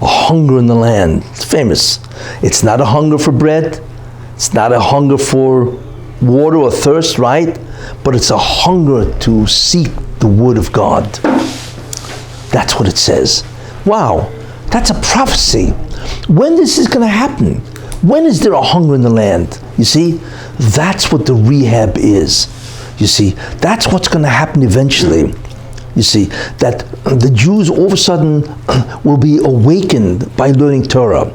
a hunger in the land. It's famous. It's not a hunger for bread. It's not a hunger for water or thirst, right? But it's a hunger to seek the word of God. That's what it says. Wow, that's a prophecy. When this is going to happen? When is there a hunger in the land? You see, that's what the rehab is. You see, that's what's going to happen eventually. You see, that the Jews all of a sudden will be awakened by learning Torah.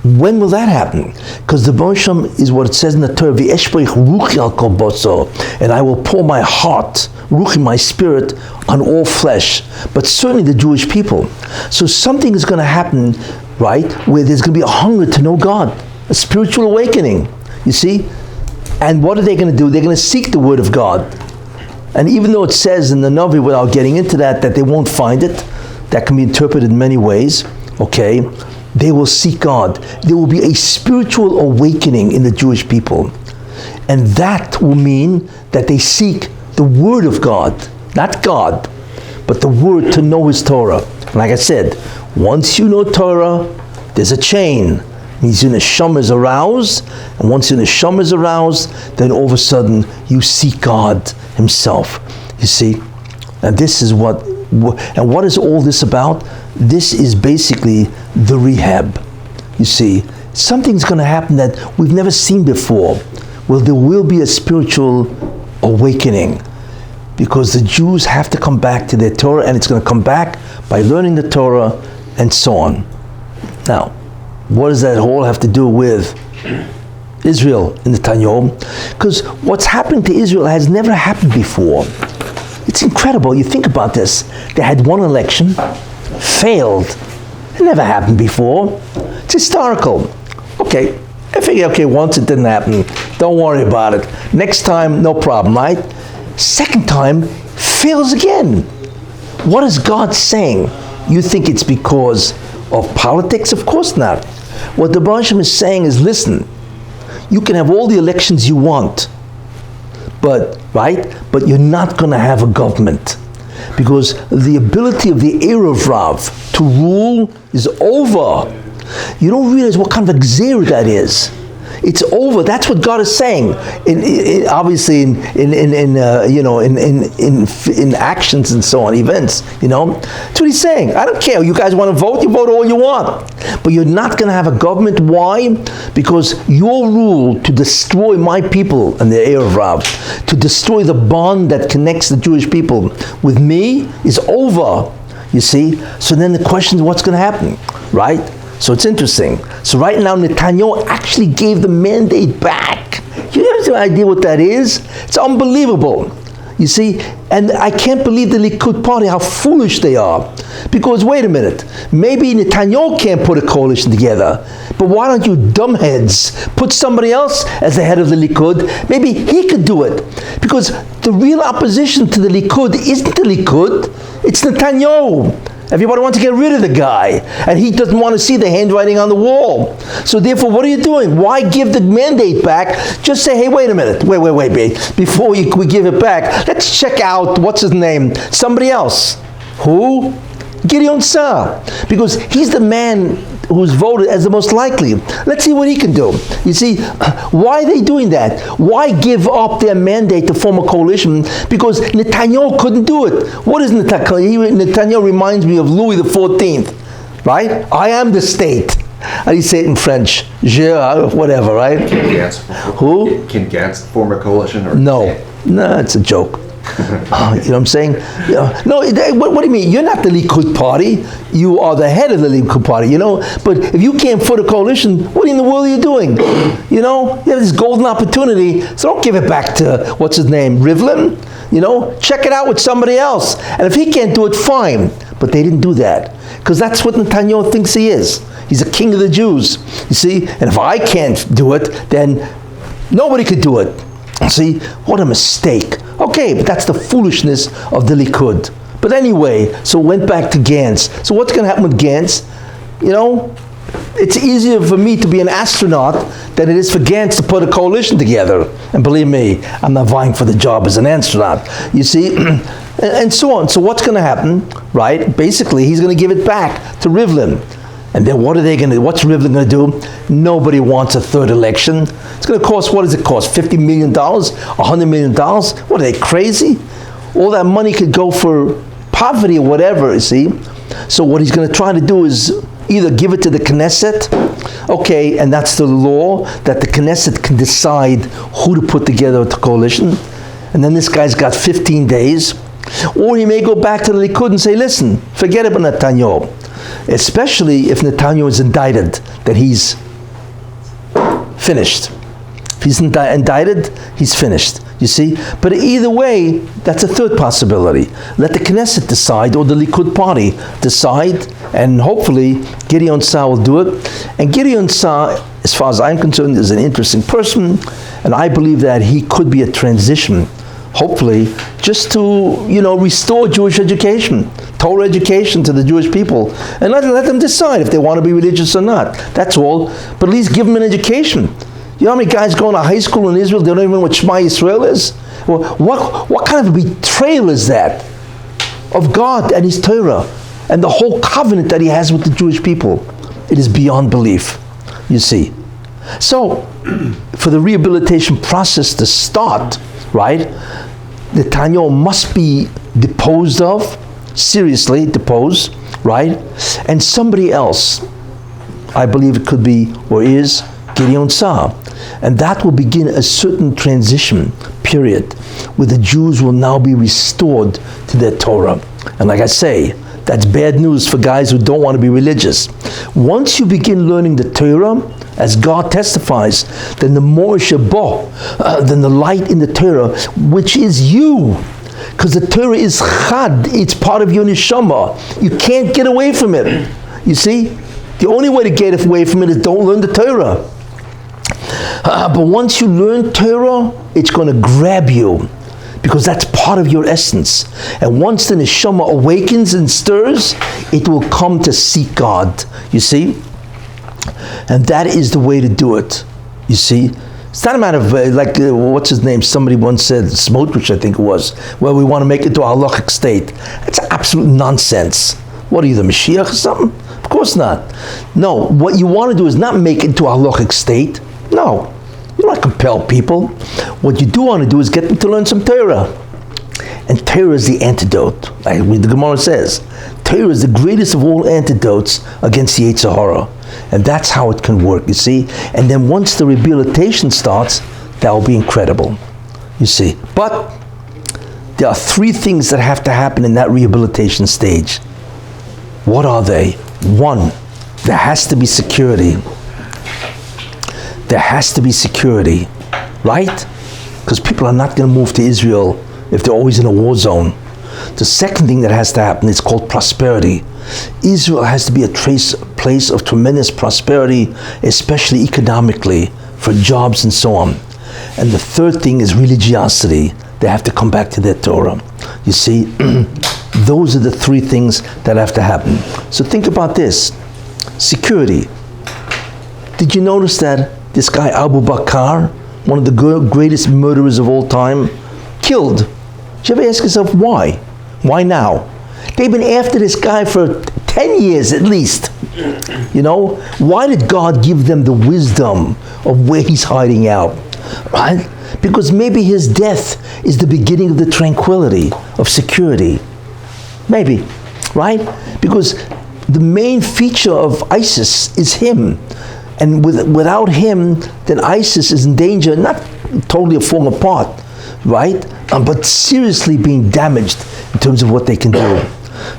When will that happen? Because the Bosham is what it says in the Torah, V'eshpoich ruchi al kol basar, and I will pour my heart, ruchi, my spirit, on all flesh, but certainly the Jewish people. So something is going to happen, right, where there's going to be a hunger to know God, a spiritual awakening, you see? And what are they going to do? They're going to seek the Word of God. And even though it says in the Navi, without getting into that they won't find it, that can be interpreted in many ways, okay? They will seek God. There will be a spiritual awakening in the Jewish people. And that will mean that they seek the Word of God, not God, but the Word to know His Torah. And like I said, once you know Torah, there's a chain. It means your neshama is aroused, and once your neshama is aroused, then all of a sudden you seek God Himself. You see? And this is what is all this about? This is basically the rehab. You see, something's going to happen that we've never seen before. Well, there will be a spiritual awakening because the Jews have to come back to their Torah, and it's going to come back by learning the Torah and so on. Now, what does that all have to do with Israel in the Netanyahu? Because what's happening to Israel has never happened before. It's incredible. You think about this. They had one election, failed. It never happened before. It's historical. Okay, I figure, okay, once it didn't happen, don't worry about it. Next time, no problem, right? Second time, fails again. What is God saying? You think it's because of politics? Of course not. What the Bosham is saying is, listen, you can have all the elections you want, but you're not going to have a government, because the ability of the Erev Rav to rule is over. You don't realize what kind of a gzera that is. It's over. That's what God is saying. Obviously, in actions and so on, events. That's what He's saying. I don't care. You guys want to vote? You vote all you want. But you're not going to have a government. Why? Because your rule to destroy my people and the Erev Rav, to destroy the bond that connects the Jewish people with me, is over. You see. So then the question is, what's going to happen, right? So it's interesting. So right now, Netanyahu actually gave the mandate back. You have any idea what that is? It's unbelievable. You see, and I can't believe the Likud party, how foolish they are. Because wait a minute, maybe Netanyahu can't put a coalition together, but why don't you dumbheads put somebody else as the head of the Likud? Maybe he could do it. Because the real opposition to the Likud isn't the Likud, it's Netanyahu. Everybody wants to get rid of the guy, and he doesn't want to see the handwriting on the wall. So therefore, what are you doing? Why give the mandate back? Just say, hey, wait a minute. Wait. Before we give it back, let's check out, what's his name? Somebody else. Who? Gideon Sa'ar. Because he's the man who's voted as the most likely. Let's see what he can do. You see, why are they doing that? Why give up their mandate to form a coalition? Because Netanyahu couldn't do it. What is Netanyahu? Netanyahu reminds me of Louis XIV, right? I am the state. How do you say it in French? Whatever, right? Can Gantz form a coalition? Or No, it's a joke. You know what I'm saying? No, what do you mean? You're not the Likud party. You are the head of the Likud party, But if you can't put a coalition, what in the world are you doing? You have this golden opportunity, so don't give it back to, what's his name, Rivlin? Check it out with somebody else. And if he can't do it, fine. But they didn't do that. Because that's what Netanyahu thinks he is. He's a king of the Jews. You see? And if I can't do it, then nobody could do it. See, what a mistake. Okay, but that's the foolishness of the Likud. But anyway, so went back to Gantz. So what's going to happen with Gantz? It's easier for me to be an astronaut than it is for Gantz to put a coalition together. And believe me, I'm not vying for the job as an astronaut. You see? And so on. So what's going to happen, right? Basically, he's going to give it back to Rivlin. And then what's Rivlin going to do? Nobody wants a third election. It's going to cost, what does it cost? $50 million? $100 million? What, are they crazy? All that money could go for poverty or whatever, you see. So what he's going to try to do is Either give it to the Knesset, okay, and that's the law, that the Knesset can decide who to put together a coalition, and then this guy's got 15 days, or he may go back to the Likud and say, listen, forget about Netanyahu, especially if Netanyahu is indicted, that he's finished. If he's indicted, he's finished. You see? But either way, that's a third possibility. Let the Knesset decide, or the Likud party decide, and hopefully Gideon Sa'ar will do it. And Gideon Sa'ar, as far as I'm concerned, is an interesting person, and I believe that he could be a transition, hopefully, just to, restore Jewish education, Torah education to the Jewish people, and let them decide if they want to be religious or not. That's all. But at least give them an education. You know how many guys go to high school in Israel, they don't even know what Shema Yisrael is? Well, what kind of a betrayal is that of God and His Torah and the whole covenant that He has with the Jewish people? It is beyond belief, you see. So, for the rehabilitation process to start, right, Netanyahu must be deposed of, seriously deposed, right? And somebody else, I believe it could be or is Gideon Sa'ar. And that will begin a certain transition period where the Jews will now be restored to their Torah. And like I say, that's bad news for guys who don't want to be religious. Once you begin learning the Torah, as God testifies, then the more Shabbat, then the light in the Torah, which is you. Because the Torah is chad, it's part of your neshama. You can't get away from it. You see? The only way to get away from it is don't learn the Torah. But once you learn Torah, it's going to grab you, because that's part of your essence. And once the neshama awakens and stirs, it will come to seek God. You see? And that is the way to do it. You see? It's not a matter of, what's his name? Somebody once said, Smotrich, I think it was, well, we want to make it to a halachic state. It's absolute nonsense. What are you, the Mashiach or something? Of course not. No, what you want to do is not make it to a halachic state. No, you don't compel people. What you do want to do is get them to learn some Torah. And Torah is the antidote. Like the Gemara says, Torah is the greatest of all antidotes against the Yetzer Hara. And that's how it can work, you see. And then once the rehabilitation starts, that will be incredible, you see. But there are three things that have to happen in that rehabilitation stage. What are they? One, there has to be security. There has to be security, right? Because people are not going to move to Israel if they're always in a war zone. The second thing that has to happen is called prosperity. Israel has to be a place of tremendous prosperity, especially economically, for jobs and so on. And the third thing is religiosity. They have to come back to their Torah. You see, those are the three things that have to happen. So think about this. Security. Did you notice that this guy Abu Bakr, one of the greatest murderers of all time, killed? Did you ever ask yourself why? Why now? They've been after this guy for 10 years at least. You know, why did God give them the wisdom of where he's hiding out? Right? Because maybe his death is the beginning of the tranquility, of security. Maybe, right? Because the main feature of ISIS is him. And without him, then ISIS is in danger, not totally falling apart, right? But seriously being damaged in terms of what they can do.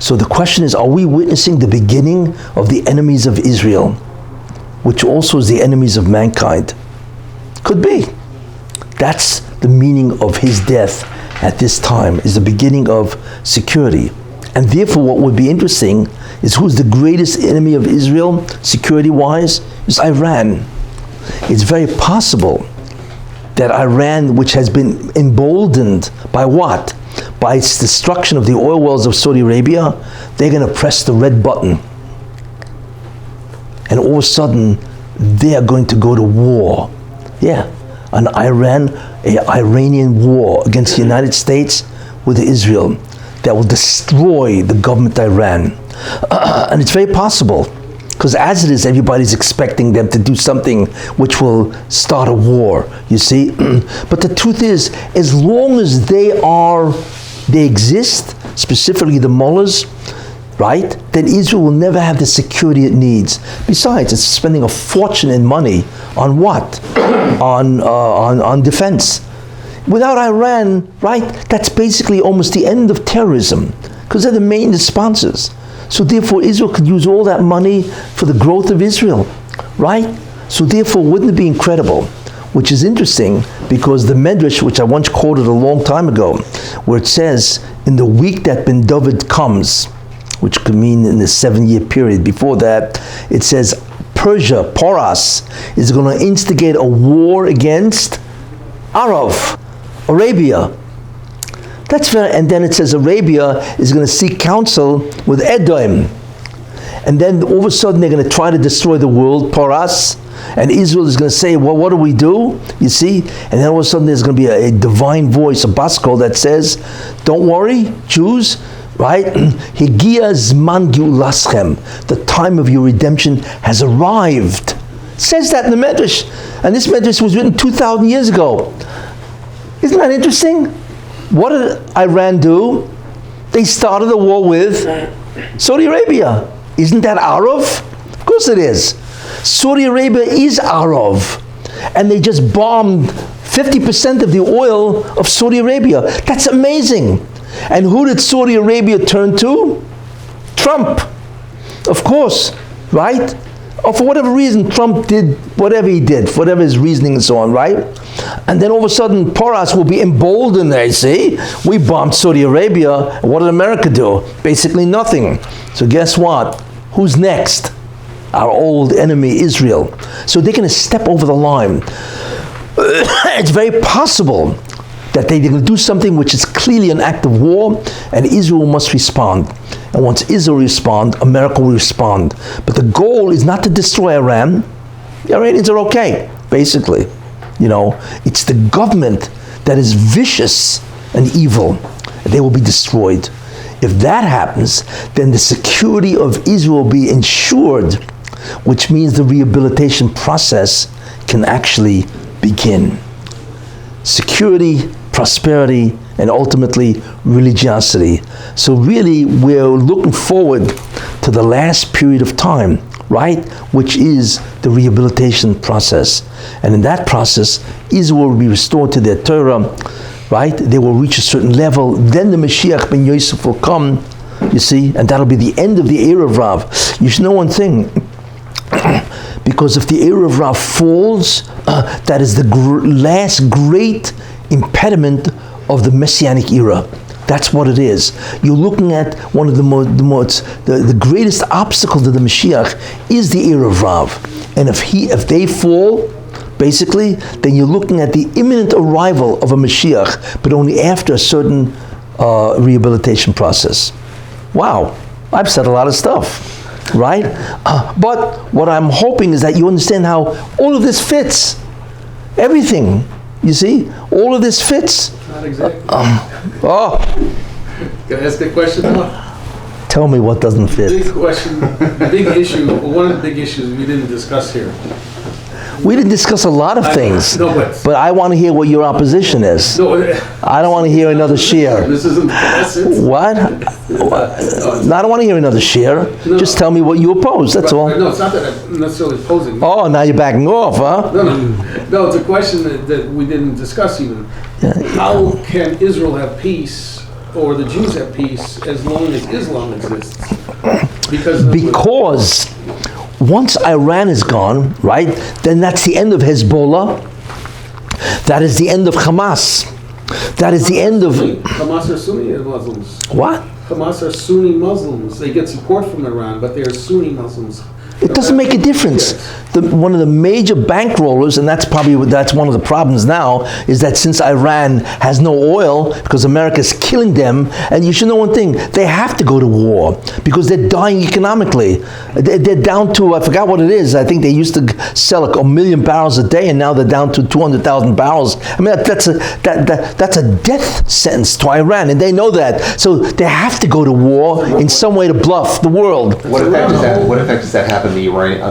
So the question is, are we witnessing the beginning of the enemies of Israel, which also is the enemies of mankind? Could be. That's the meaning of his death at this time, is the beginning of security. And therefore what would be interesting is who's the greatest enemy of Israel, security-wise, is Iran. It's very possible that Iran, which has been emboldened by what? By its destruction of the oil wells of Saudi Arabia, they're going to press the red button. And all of a sudden, they are going to go to war. Yeah, an Iranian war against the United States with Israel that will destroy the government of Iran. And it's very possible, because as it is, everybody's expecting them to do something which will start a war, you see. But the truth is, as long as they exist, specifically the mullahs, right, then Israel will never have the security it needs. Besides, it's spending a fortune in money on what? on defense. Without Iran, right, that's basically almost the end of terrorism, because they're the main sponsors. So therefore, Israel could use all that money for the growth of Israel, right? So therefore, wouldn't it be incredible? Which is interesting, because the Medrash, which I once quoted a long time ago, where it says, in the week that Ben David comes, which could mean in the 7-year period before that, it says Persia, Porus, is going to instigate a war against Arabia. That's very, and then it says Arabia is going to seek counsel with Edom. And then all of a sudden they're going to try to destroy the world, Porus, and Israel is going to say, well, what do we do? You see? And then all of a sudden there's going to be a divine voice, a baskol that says, don't worry, Jews, right? Higia zman giulaschem. The time of your redemption has arrived. It says that in the Medrash. And this Medrash was written 2,000 years ago. Isn't that interesting? What did Iran do? They started a war with Saudi Arabia. Isn't that Arab? Of course it is. Saudi Arabia is Arab. And they just bombed 50% of the oil of Saudi Arabia. That's amazing. And who did Saudi Arabia turn to? Trump. Of course, right? Or for whatever reason, Trump did whatever he did, for whatever his reasoning and so on, right? And then all of a sudden, Porus will be emboldened. They see, we bombed Saudi Arabia. What did America do? Basically nothing. So guess what? Who's next? Our old enemy, Israel. So they're going to step over the line. It's very possible that they're going to do something which is clearly an act of war, and Israel must respond. And once Israel responds, America will respond. But the goal is not to destroy Iran. The Iranians are okay, basically. You know, it's the government that is vicious and evil. They will be destroyed. If that happens, then the security of Israel will be ensured, which means the rehabilitation process can actually begin. Security, prosperity, and ultimately religiosity. So really, we're looking forward to the last period of time, right? Which is the rehabilitation process. And in that process, Israel will be restored to their Torah, right? They will reach a certain level. Then the Mashiach ben Yosef will come, you see, and that'll be the end of the era of Rav. You should know one thing, because if the era of Rav falls, that is the last great impediment of the Messianic era. That's what it is. You're looking at one of the greatest obstacles to the Mashiach is the era of Rav. And if they fall, basically, then you're looking at the imminent arrival of a Mashiach, but only after a certain rehabilitation process. Wow, I've said a lot of stuff, right? But what I'm hoping is that you understand how all of this fits. Everything, you see? All of this fits. Not exactly. Can I ask a question now? Tell me what doesn't fit. Big question, big issue, one of the big issues we didn't discuss here. We didn't discuss a lot of things, No, but I want to hear what your opposition is. No, I don't want to hear another share. this isn't the essence. What? No, I don't want to hear another share. No. Just tell me what you oppose, that's all. No, it's not that I'm necessarily opposing. Oh, now you're backing off, huh? No, it's a question that we didn't discuss even. How can Israel have peace, or the Jews have peace, as long as Islam exists? Because once Iran is gone, right, then that's the end of Hezbollah. That is the end of Hamas. That is the end of... Hamas are Sunni Muslims. What? Hamas are Sunni Muslims. They get support from Iran, but they are Sunni Muslims. It doesn't make a difference. One of the major bankrollers, and that's one of the problems now, is that since Iran has no oil, because America is killing them, and you should know one thing, they have to go to war, because they're dying economically. They're down to, I forgot what it is, I think they used to sell like 1 million barrels a day, and now they're down to 200,000 barrels. I mean, that's a death sentence to Iran, and they know that. So they have to go to war in some way to bluff the world. What effect does that have on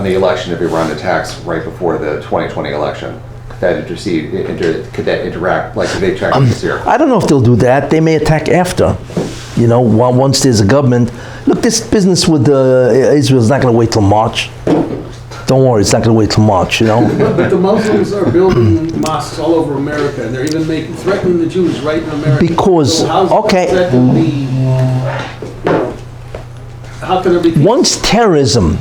the election if Iran attacks right before the 2020 election? Could that interact, like could they track this year? I don't know if they'll do that. They may attack after. once there's a government. Look, this business with Israel is not going to wait till March. Don't worry, it's not going to wait till March, But the Muslims are building mosques all over America, and they're even threatening the Jews right in America. Because, so how's that can be, how can there be... Once terrorism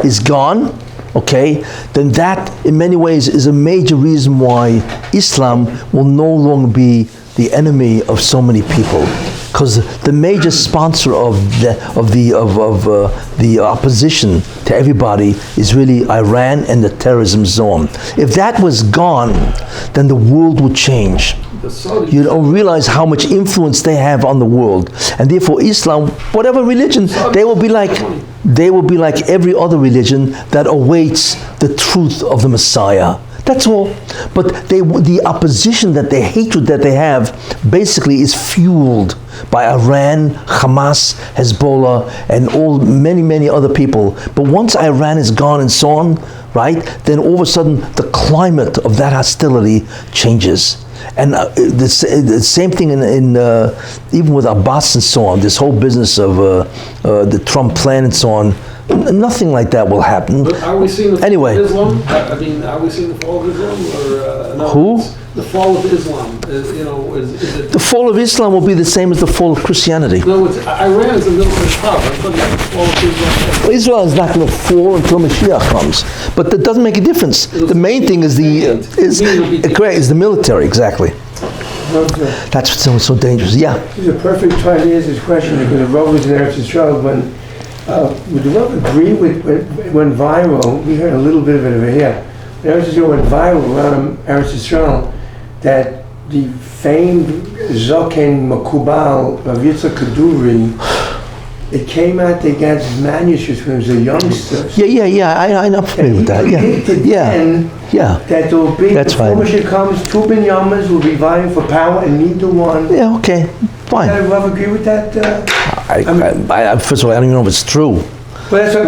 is gone, okay, then that in many ways is a major reason why Islam will no longer be the enemy of so many people. Because the major sponsor of the opposition to everybody is really Iran and the terrorism zone. If that was gone, then the world would change. You don't realize how much influence they have on the world, and therefore Islam, whatever religion, they will be like every other religion that awaits the truth of the Messiah. That's all. But the opposition, the hatred that they have, basically is fueled by Iran, Hamas, Hezbollah, and many other people. But once Iran is gone and so on, right, then all of a sudden the climate of that hostility changes. And the same thing in even with Abbas and so on, this whole business of the Trump plan and so on, nothing like that will happen. But are we seeing the fall Anyway. of Islam? I mean, are we seeing the fall of Islam? Or, no, Who? The fall of Islam. Is it... The fall of Islam will be the same as the fall of Christianity. No, Iran is a military power. I'm talking about the fall of Islam. Well, Israel is not going to fall until Mashiach comes, but that doesn't make a difference. The main thing is the military, exactly. That's what's so dangerous. Yeah. It's a perfect time to answer this question because the Rabbi was in Eretz Yisrael when would the Rabbi agree with when it went viral? We heard a little bit of it over here. When Eretz Yisrael went viral around Eretz Yisrael, that the famed Zoken Makubal Rav Yitzchak Kaduri, it came out they got his manuscripts when he was a youngster. Yeah. I'm familiar with that. Yeah. That there will be, that's before right. Mashiach comes, two binyamas will be vying for power and neither one. Yeah, okay, fine. Does Rav agree with that? I first of all, I don't even know if it's true. Well, that's what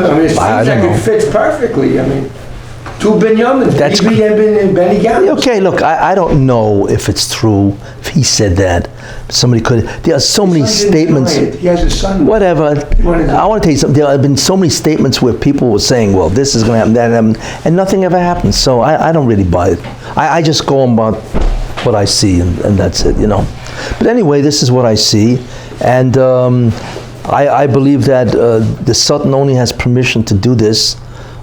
I mean, it seems I don't like know. it fits perfectly. I mean, two binyamins, That's Bibi and Benny Gantz. Okay, look, I don't know if it's true, if he said that. Somebody could, there are so many statements. He has a son. Whatever. I want to tell you something. There have been so many statements where people were saying, well, this is going to happen, that happened, and nothing ever happens. So I don't really buy it. I just go on about what I see, and that's it, But anyway, this is what I see. And I believe that the Sultan only has permission to do this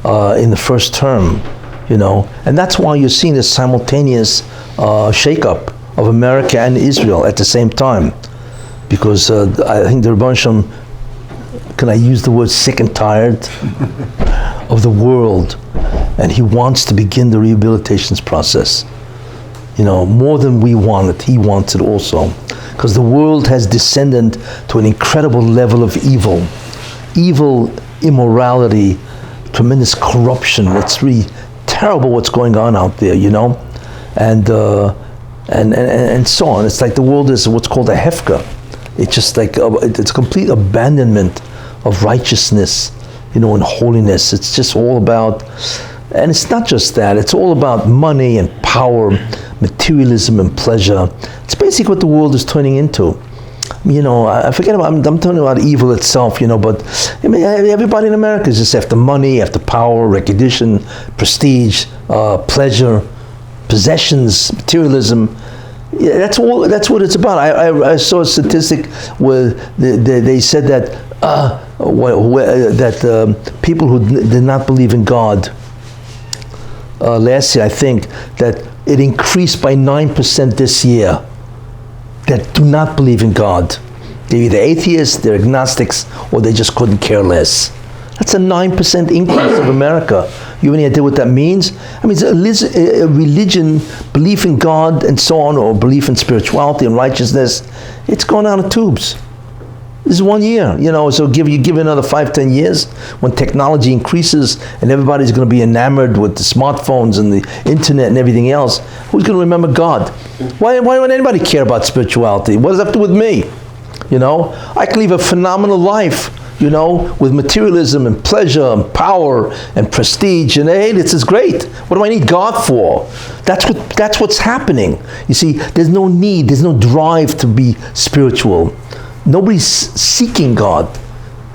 in the first term, And that's why you're seeing this simultaneous shakeup of America and Israel at the same time. Because I think the Rabbi Shem, can I use the word sick and tired of the world, and he wants to begin the rehabilitation process. More than we want it, he wants it also. Because the world has descended to an incredible level of evil, immorality, tremendous corruption. It's really terrible what's going on out there, and so on. It's like the world is what's called a hefka. It's just like it's a complete abandonment of righteousness, and holiness. It's just all about, and it's not just that. It's all about money and power, materialism and pleasure. It's basically what the world is turning into. I forget about, I'm talking about evil itself, but everybody in America is just after money, after power, recognition, prestige, pleasure, possessions, materialism. Yeah, that's what it's about. I saw a statistic where they said that people who did not believe in God last year, I think, that it increased by 9% this year, that do not believe in God. They're either atheists, they're agnostics, or they just couldn't care less. That's a 9% increase of America. You have any idea what that means? I mean, it's a religion, belief in God and so on, or belief in spirituality and righteousness, it's going down the tubes. This is 1 year, so give another 5-10 years when technology increases and everybody's going to be enamored with the smartphones and the internet and everything else. Who's going to remember God? Why would anybody care about spirituality? What does that have to do with me? I can live a phenomenal life, with materialism and pleasure and power and prestige, and hey, this is great. What do I need God for? That's what's happening. You see, there's no need, there's no drive to be spiritual. Nobody's seeking God.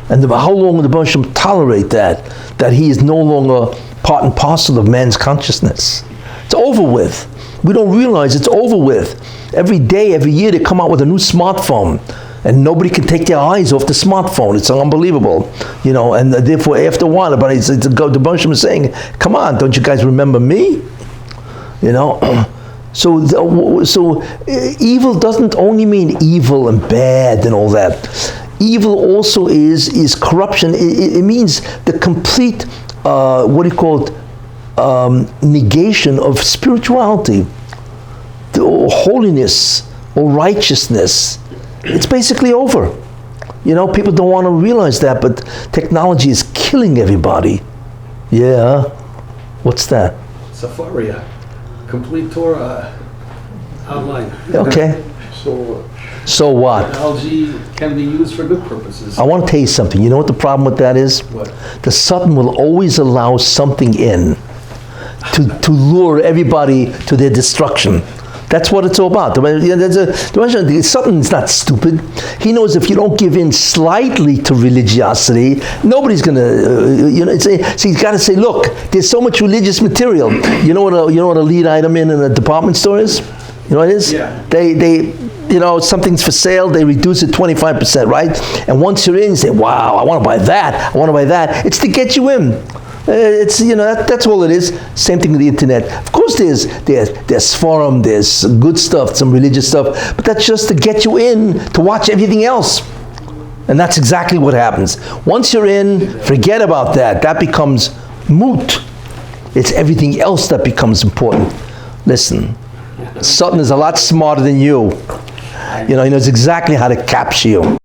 And how long will the Baruch Hashem tolerate that? That he is no longer part and parcel of man's consciousness. It's over with. We don't realize it's over with. Every day, every year, they come out with a new smartphone. And nobody can take their eyes off the smartphone. It's unbelievable, and therefore after a while, the Baruch Hashem is saying, come on, don't you guys remember me? So evil doesn't only mean evil and bad and all that. Evil also is corruption. It means the complete, negation of spirituality, or holiness, or righteousness. It's basically over. People don't want to realize that, but technology is killing everybody. Yeah. What's that? Safari, complete Torah online. Okay. So what? Technology can be used for good purposes. I want to tell you something. You know what the problem with that is? What? The Satan will always allow something in to lure everybody to their destruction. That's what it's all about. Satan's not stupid. He knows if you don't give in slightly to religiosity, nobody's going to, so he's got to say, look, there's so much religious material. You know what a lead item in a department store is? You know what it is? Yeah. They something's for sale, they reduce it 25%, right? And once you're in, you say, wow, I want to buy that, I want to buy that. It's to get you in. That's all it is. Same thing with the internet. Of course there's forum, there's good stuff, some religious stuff, but that's just to get you in to watch everything else. And that's exactly what happens. Once you're in, forget about that. That becomes moot. It's everything else that becomes important. Listen, Satan is a lot smarter than you. He knows exactly how to capture you.